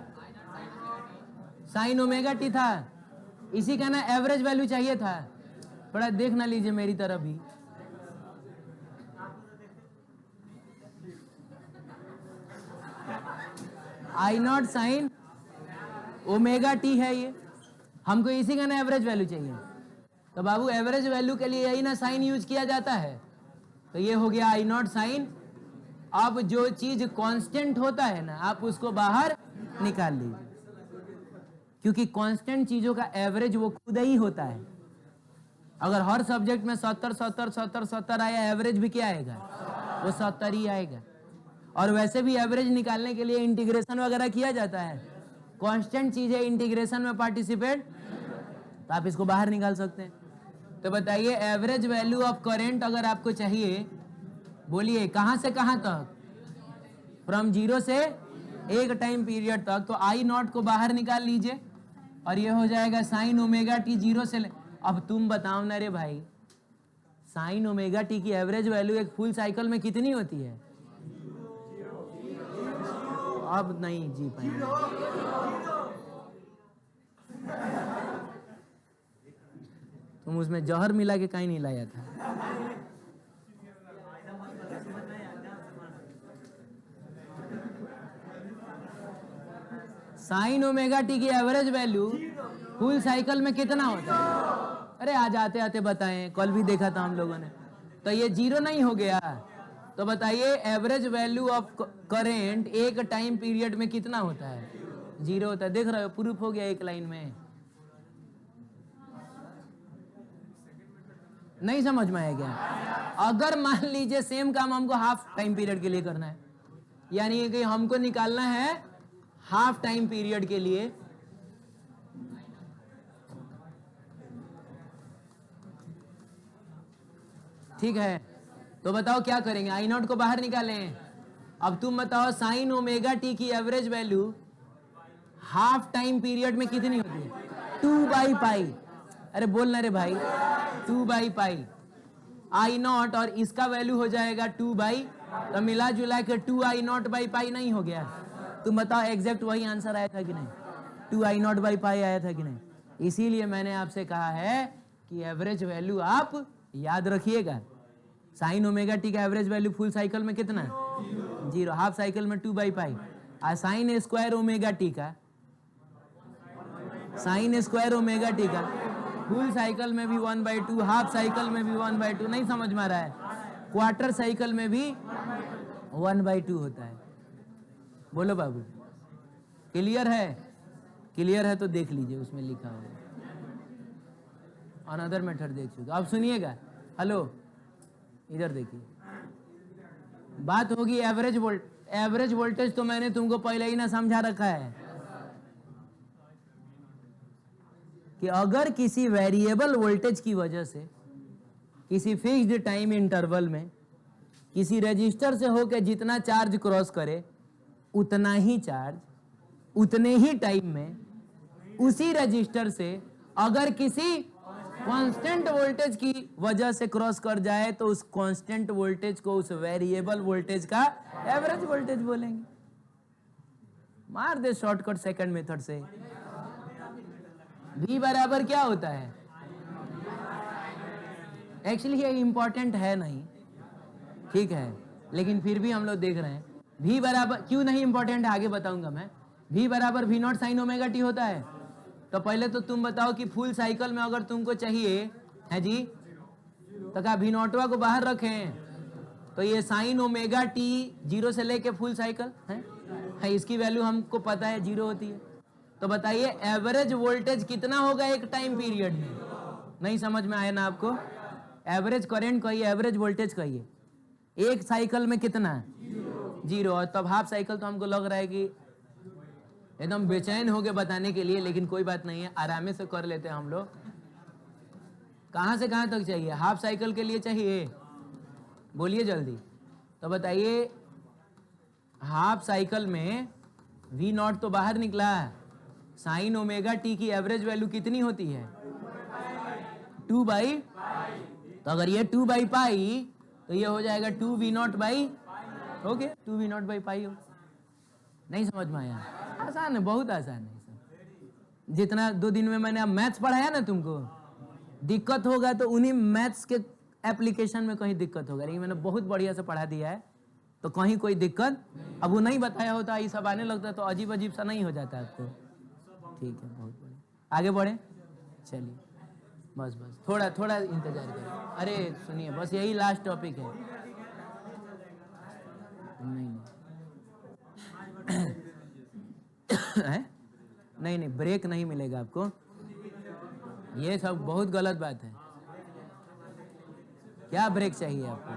sin ωt था, इसी का ना एवरेज वैल्यू चाहिए था, थोड़ा देख ना लीजिए मेरी तरफ भी। I0 sin ωt है ये, हमको इसी का ना एवरेज वैल्यू चाहिए। तो बाबू एवरेज वैल्यू के लिए यही ना साइन यूज किया जाता है, तो ये हो गया I0 sin। अब जो चीज कांस्टेंट होता है ना, आप उसको बाहर निकाल लीजिए, क्योंकि कांस्टेंट चीजों का एवरेज वो खुद ही होता है। अगर हर सब्जेक्ट में 70 आया, एवरेज भी क्या आएगा, वो 70 ही आएगा। और वैसे भी एवरेज निकालने के लिए इंटीग्रेशन वगैरह किया जाता है, कांस्टेंट चीज है, इंटीग्रेशन में पार्टिसिपेट, तो आप इसको बाहर निकाल सकते हैं। तो बताइए एवरेज वैल्यू ऑफ करंट अगर आपको चाहिए, बोलिए कहां से कहां तक, फ्रॉम 0 से एक टाइम पीरियड तक, तो I0 को बाहर निकाल लीजिए, और ये हो जाएगा sin ωt 0 से अब तुम बताओ ना रे भाई, sin ωt की एवरेज वैल्यू एक फुल साइकिल में कितनी होती है, अब नहीं जी पाएंगे। तुम उसमें जहर मिला के कहीं नहीं लाया था। साइन ओमेगा टी की एवरेज वैल्यू फुल साइकिल में कितना होता है? अरे आज आते आते बताएं, कल भी देखा था हम लोगों ने। तो ये 0 नहीं हो गया? तो बताइए एवरेज वैल्यू ऑफ करेंट एक टाइम पीरियड में कितना होता है? 0 होता है। देख रहे हो, प्रूफ हो गया एक लाइन में। नहीं समझ में आया क्या? अगर मान लीजिए सेम काम हमको हाफ टाइम पीरियड के लिए करना है, यानी कि हमको निकालना है हाफ टाइम पीरियड के लिए, ठीक है, तो बताओ क्या करेंगे? आई नॉट को बाहर निकालें। अब तुम बताओ साइन ओमेगा टी की average value half time period में कितनी होती है? 2/पाई। अरे बोलना रे भाई, 2/पाई आई नॉट, और इसका वैल्यू हो जाएगा 2/, तो मिला जुला के 2I0/पाई नहीं हो गया? तुम बताओ एग्जैक्ट वही आंसर आया था कि नहीं? 2I0/पाई आया था कि नहीं? इसीलिए मैंने आपसे कहा है कि एवरेज वैल्यू आप याद रखिएगा। साइन ओमेगा टी का एवरेज वैल्यू फुल साइकिल में कितना है? 0। हाफ साइकिल में 2/पाई। और साइन स्क्वायर ओमेगा टी का, साइन स्क्वायर ओमेगा टी का फुल साइकिल में भी 1/2, हाफ साइकिल में भी 1/2। नहीं समझ में आ रहा है? क्वार्टर साइकिल में भी 1/2 होता है। बोलो बाबू, क्लियर है? क्लियर है तो देख लीजिए, उसमें लिखा होगा। अनदर मेथड देख चुके। अब सुनिएगा, हेलो इधर देखिए, बात होगी एवरेज वोल्टेज तो मैंने तुमको पहले ही ना समझा रखा है कि अगर किसी वेरिएबल वोल्टेज की वजह से किसी फिक्स्ड टाइम इंटरवल में किसी रजिस्टर से होकर जितना चार्ज क्रॉस करे, उतना ही चार्ज उतने ही टाइम में उसी रजिस्टर से अगर किसी कांस्टेंट वोल्टेज की वजह से क्रॉस कर जाए, तो उस कांस्टेंट वोल्टेज को, उस वेरिएबल वोल्टेज का एवरेज वोल्टेज बोलेंगे। मार दे शॉर्टकट सेकंड मेथड से। V बराबर क्या होता है? एक्चुअली ये इंपॉर्टेंट है नहीं, ठीक है, लेकिन फिर भी हम लोग देख रहे हैं। V बराबर क्यों नहीं इंपॉर्टेंट है, आगे बताऊंगा मैं। V बराबर V0 साइन ओमेगा टी होता है। तो पहले तो तुम बताओ कि फुल साइकिल में अगर तुमको चाहिए है जी, तो क्या V0 को बाहर रखें? तो ये साइन ओमेगा टी 0 से लेके फुल साइकिल है, इसकी वैल्यू हमको पता है 0 होती है। तो बताइए एवरेज वोल्टेज कितना होगा एक टाइम पीरियड में? नहीं समझ में आया ना आपको? एवरेज करंट कहिए, एवरेज वोल्टेज कहिए। एक साइकिल में कितना है? 0। और तब हाफ साइकिल तो हमको लग रहा है कि एकदम बेचैन हो गए बताने के लिए, लेकिन कोई बात नहीं है, आराम से कर लेते हैं हम लोग। कहाँ से कहाँ तक चाहिए? हाफ साइकिल के लिए चाहिए, बोलिए जल्दी। तो बताइए हाफ साइकिल में V0 तो बाहर निकला, साइन ओमेगा टी की एवरेज वैल्यू कितनी होती है? 2/, तो अगर ये 2/पाई तो ये हो जाएगा 2V0/, ओके 2V0/पाई हो। नहीं समझ में आया? आसान है, बहुत आसान है सब। जितना 2 दिन में मैंने अब मैथ्स पढ़ाया ना तुमको, दिक्कत होगा तो उन्हीं मैथ्स के एप्लीकेशन में कहीं दिक्कत होगा, लेकिन मैंने बहुत बढ़िया से पढ़ा दिया है, तो कहीं कोई दिक्कत अब वो नहीं बताया होता, ये सब आने लगता तो अजीब अजीब सा नहीं हो जाता आपको। ठीक है, बहुत बढ़िया, आगे बढ़े। चलिए बस थोड़ा थोड़ा इंतजार करें। अरे सुनिए, बस यही लास्ट टॉपिक है। नहीं नहीं ब्रेक नहीं मिलेगा आपको, ये सब बहुत गलत बात है। क्या ब्रेक चाहिए आपको?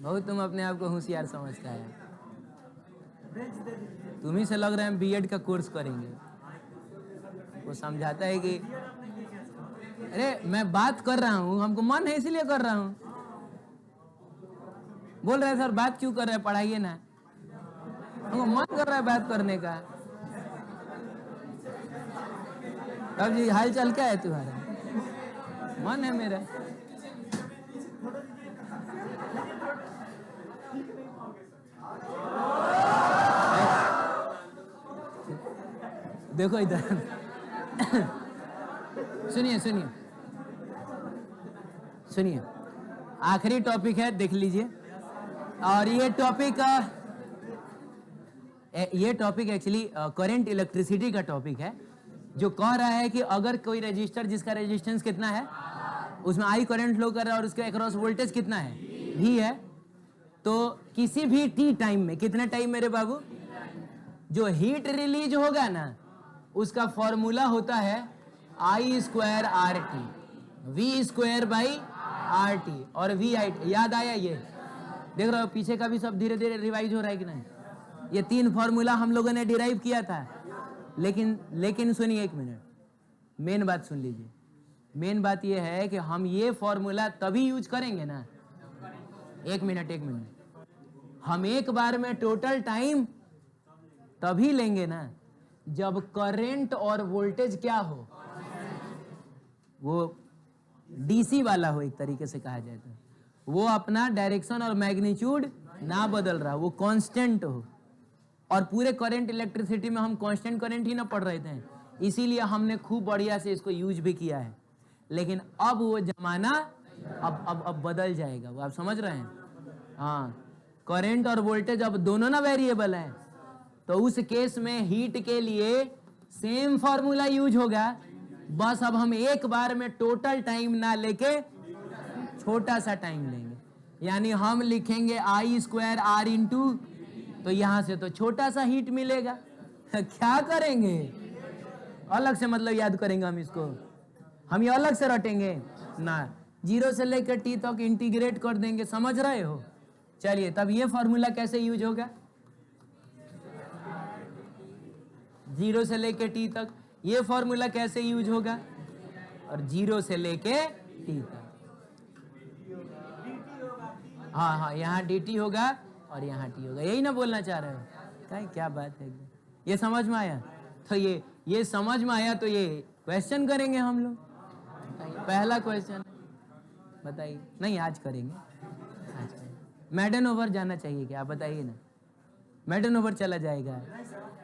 बहुत तुम अपने आप को होशियार समझता है। तुम्ही से लग रहा है हम बीएड का कोर्स करेंगे। वो समझाता है कि अरे मैं बात कर रहा हूँ, हमको मन है इसीलिए कर रहा हूँ। बोल रहे सर बात क्यों कर रहे हैं, पढ़ाइए ना। हमको मन कर रहा है बात करने का। अब जी हाल चाल क्या है तुम्हारा? मन है मेरा। देखो इधर सुनिए सुनिए सुनिए, आखिरी टॉपिक है, देख लीजिए। और ये टॉपिक एक्चुअली करंट इलेक्ट्रिसिटी का टॉपिक है, जो कह रहा है कि अगर कोई रजिस्टर जिसका रेजिस्टेंस कितना है, उसमें आई करंट फ्लो कर रहा है और उसके अक्रॉस वोल्टेज कितना है, भी है, तो किसी भी टी टाइम में, कितने टाइम मेरे बाबू, जो हीट रिलीज होगा ना, उसका फॉर्मूला होता है I square R T, V square by R T और वी आई टी। याद आया? ये देख रहे हो पीछे का भी सब धीरे धीरे रिवाइज हो रहा है कि नहीं? ये 3 फॉर्मूला हम लोगों ने डिराइव किया था, लेकिन सुनिए एक मिनट, मेन बात सुन लीजिए। मेन बात ये है कि हम ये फॉर्मूला तभी यूज करेंगे ना, एक मिनट, हम एक बार में टोटल टाइम तभी लेंगे ना जब करंट और वोल्टेज क्या हो, वो डीसी वाला हो, एक तरीके से कहा जाए तो, वो अपना डायरेक्शन और मैग्नीट्यूड ना बदल रहा, वो कांस्टेंट हो। और पूरे करंट इलेक्ट्रिसिटी में हम कांस्टेंट करंट ही ना पढ़ रहे थे, इसीलिए हमने खूब बढ़िया से इसको यूज भी किया है। लेकिन अब वो जमाना अब बदल जाएगा, वो आप समझ रहे हैं? हाँ, करंट और वोल्टेज अब दोनों ना वेरिएबल है, तो उस केस में हीट के लिए सेम फॉर्मूला यूज होगा, बस अब हम एक बार में टोटल टाइम ना लेके छोटा सा टाइम लेंगे। यानी हम लिखेंगे आई स्क्वायर आर इंटू, तो यहां से तो छोटा सा हीट मिलेगा। क्या करेंगे? अलग से मतलब याद करेंगे हम इसको, हम ये अलग से रटेंगे ना, 0 से लेकर टी तक इंटीग्रेट कर देंगे, समझ रहे हो? चलिए, तब ये फॉर्मूला कैसे यूज होगा? 0 से लेके टी तक ये फॉर्मूला कैसे यूज होगा? और 0 से लेके टी तक, हाँ, यहाँ dt होगा और यहाँ t होगा, यही ना बोलना चाह रहे हो? क्या बात है, ये समझ में आया? तो ये समझ में आया तो ये क्वेश्चन करेंगे हम लोग। पहला क्वेश्चन बताइए। नहीं, आज करेंगे, मैडन ओवर जाना चाहिए क्या, आप बताइए ना? मैडन ओवर चला जाएगा,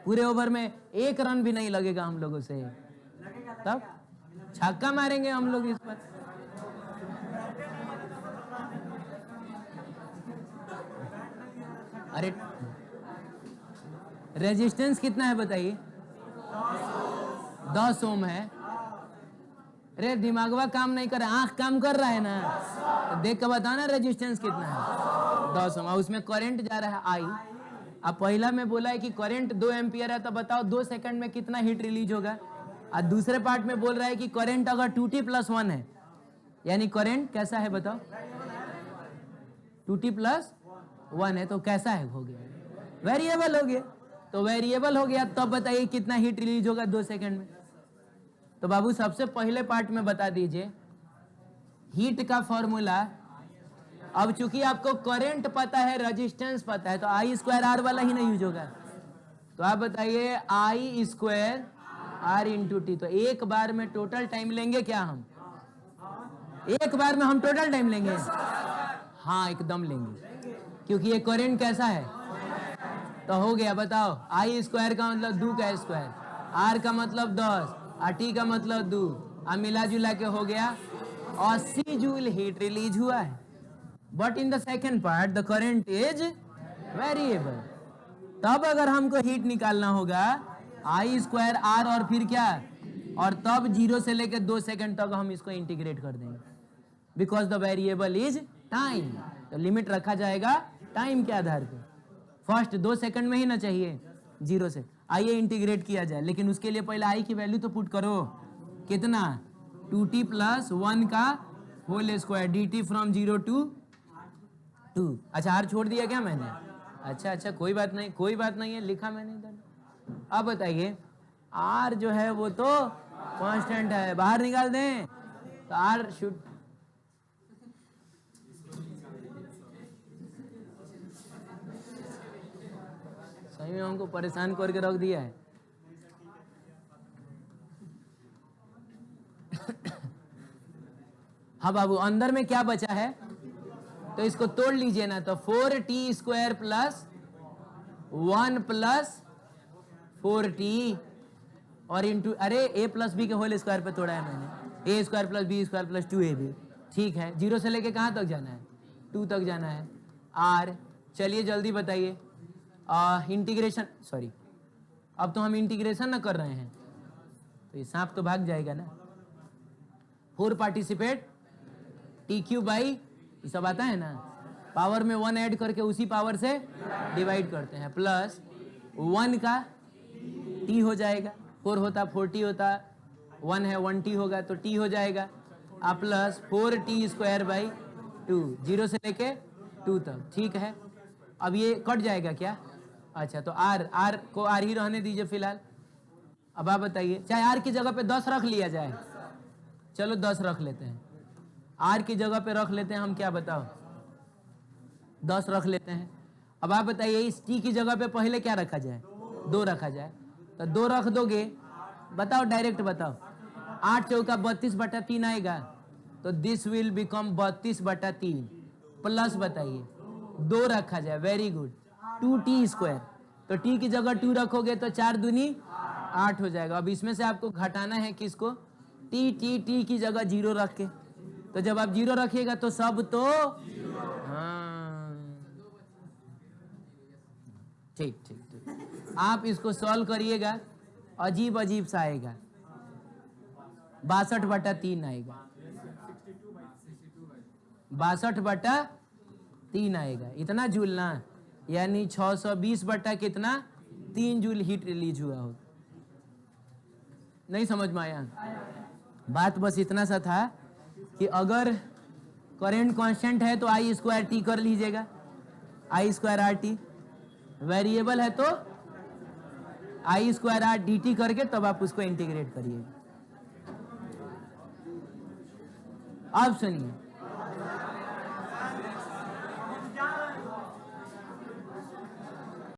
पूरे ओवर में 1 रन भी नहीं लगेगा हम लोगों से, तब छक्का मारेंगे हम लोग इस पर। अरे रेजिस्टेंस कितना है बताइए? 10 ओम है। अरे दिमागवा काम नहीं कर रहा, आंख काम कर रहा है ना, तो देख के बताओ ना रेजिस्टेंस कितना है? 10 ओम। उसमें करंट जा रहा है आई। अब पहला में बोला है कि करंट 2 एम्पियर है, तो बताओ 2 सेकंड में कितना हीट रिलीज होगा। और दूसरे पार्ट में बोल रहा है कि करंट अगर 2t+1 है, यानी करंट कैसा है बताओ? 2t+1 है, तो कैसा है, हो गया वेरिएबल हो गया। तो वेरिएबल हो गया, तब बताइए कितना हीट रिलीज होगा 2 सेकंड में। तो बाबू सबसे पहले पार्ट में बता दीजिए हीट का फॉर्मूला। अब चूंकि आपको करंट पता है, रेजिस्टेंस पता है, तो आई स्क्वायर आर वाला ही ना यूज होगा। तो आप बताइए आई स्क्वायर आर इंटू टी। तो एक बार में टोटल टाइम लेंगे क्या हम? एक बार में हम टोटल टाइम लेंगे? हाँ, एकदम लेंगे, क्योंकि ये करंट कैसा है। तो हो गया, बताओ आई स्क्वायर का मतलब 2 का स्क्वायर, आर का मतलब 10 और टी का मतलब 2, अब मिला जुला के हो गया 80 जूल हीट रिलीज हुआ है। But in the second part the current is variable. तब अगर हमको हीट निकालना होगा आई स्क्वायर आर और फिर क्या, और तब 0 से लेकर 2 सेकंड तक हम इसको इंटीग्रेट कर देंगे, because the variable is time. तो लिमिट रखा जाएगा टाइम के आधार पे। फर्स्ट 2 सेकंड में ही ना चाहिए 0 से। आइए इंटीग्रेट किया जाए, लेकिन उसके लिए पहले आई की वैल्यू तो पुट करो। कितना? 2t+1 का whole square dt from 0 to 2। अच्छा, आर छोड़ दिया क्या मैंने? अच्छा, कोई बात नहीं है, लिखा मैंने इधर। अब बताइए आर जो है वो तो कांस्टेंट है, बाहर निकाल दें तो आर शुड, सही में हमको परेशान करके रख दिया है। हाँ बाबू, अंदर में क्या बचा है तो इसको तोड़ लीजिए ना। तो 4t² + 1 + 4t और इंटू, अरे a + b के होल स्क्वायर पे तोड़ा है मैंने, a² + b² + 2ab। ठीक है, 0 से लेके कहाँ तक जाना है? 2 तक जाना है। r चलिए जल्दी बताइए। इंटीग्रेशन, सॉरी, अब तो हम इंटीग्रेशन ना कर रहे हैं, तो ये सांप तो भाग जाएगा ना। 4 पार्टिसिपेट टी क्यू बाई, ये सब आता है ना, पावर में 1 ऐड करके उसी पावर से डिवाइड करते हैं, प्लस 1 का टी हो जाएगा, 4 होता 4t होता, 1 है 1t होगा तो t हो जाएगा, आप प्लस 4t स्क्वायर बाई 2, 0 से लेके 2 तक, ठीक है। अब ये कट जाएगा क्या? अच्छा, तो r को r ही रहने दीजिए फिलहाल। अब आप बताइए, चाहे r की जगह पे 10 रख लिया जाए, चलो 10 रख लेते हैं, r की जगह पे रख लेते हैं हम, क्या बताओ, 10 रख लेते हैं। अब आप बताइए इस t की जगह पे पहले क्या रखा जाए? 2 रखा जाए, तो 2 रख दोगे, बताओ डायरेक्ट बताओ, 8 चौका 32/3 आएगा, तो दिस विल बिकम 32/3, प्लस बताइए 2 रखा जाए, वेरी गुड, 2t स्क्वायर, तो t की जगह 2 रखोगे तो 4 दूनी 8 हो जाएगा। अब इसमें से आपको घटाना है किसको? t की जगह 0 रख के, तो जब आप 0 रखिएगा तो सब तो हाँ, ठीक ठीक ठीक, आप इसको सॉल्व करिएगा, अजीब अजीब सा आएगा, 62/3 आएगा, 62/3 आएगा, इतना जूल ना, यानी 620 बटा कितना 3 जूल हीट रिलीज हुआ हो। नहीं समझ में आया? बात बस इतना सा था कि अगर करंट कांस्टेंट है तो आई स्क्वायर टी कर लीजिएगा, आई स्क्वायर आर टी, वेरिएबल है तो आई स्क्वायर आर डी टी करके तब आप उसको इंटीग्रेट करिएगा। अब सुनिए,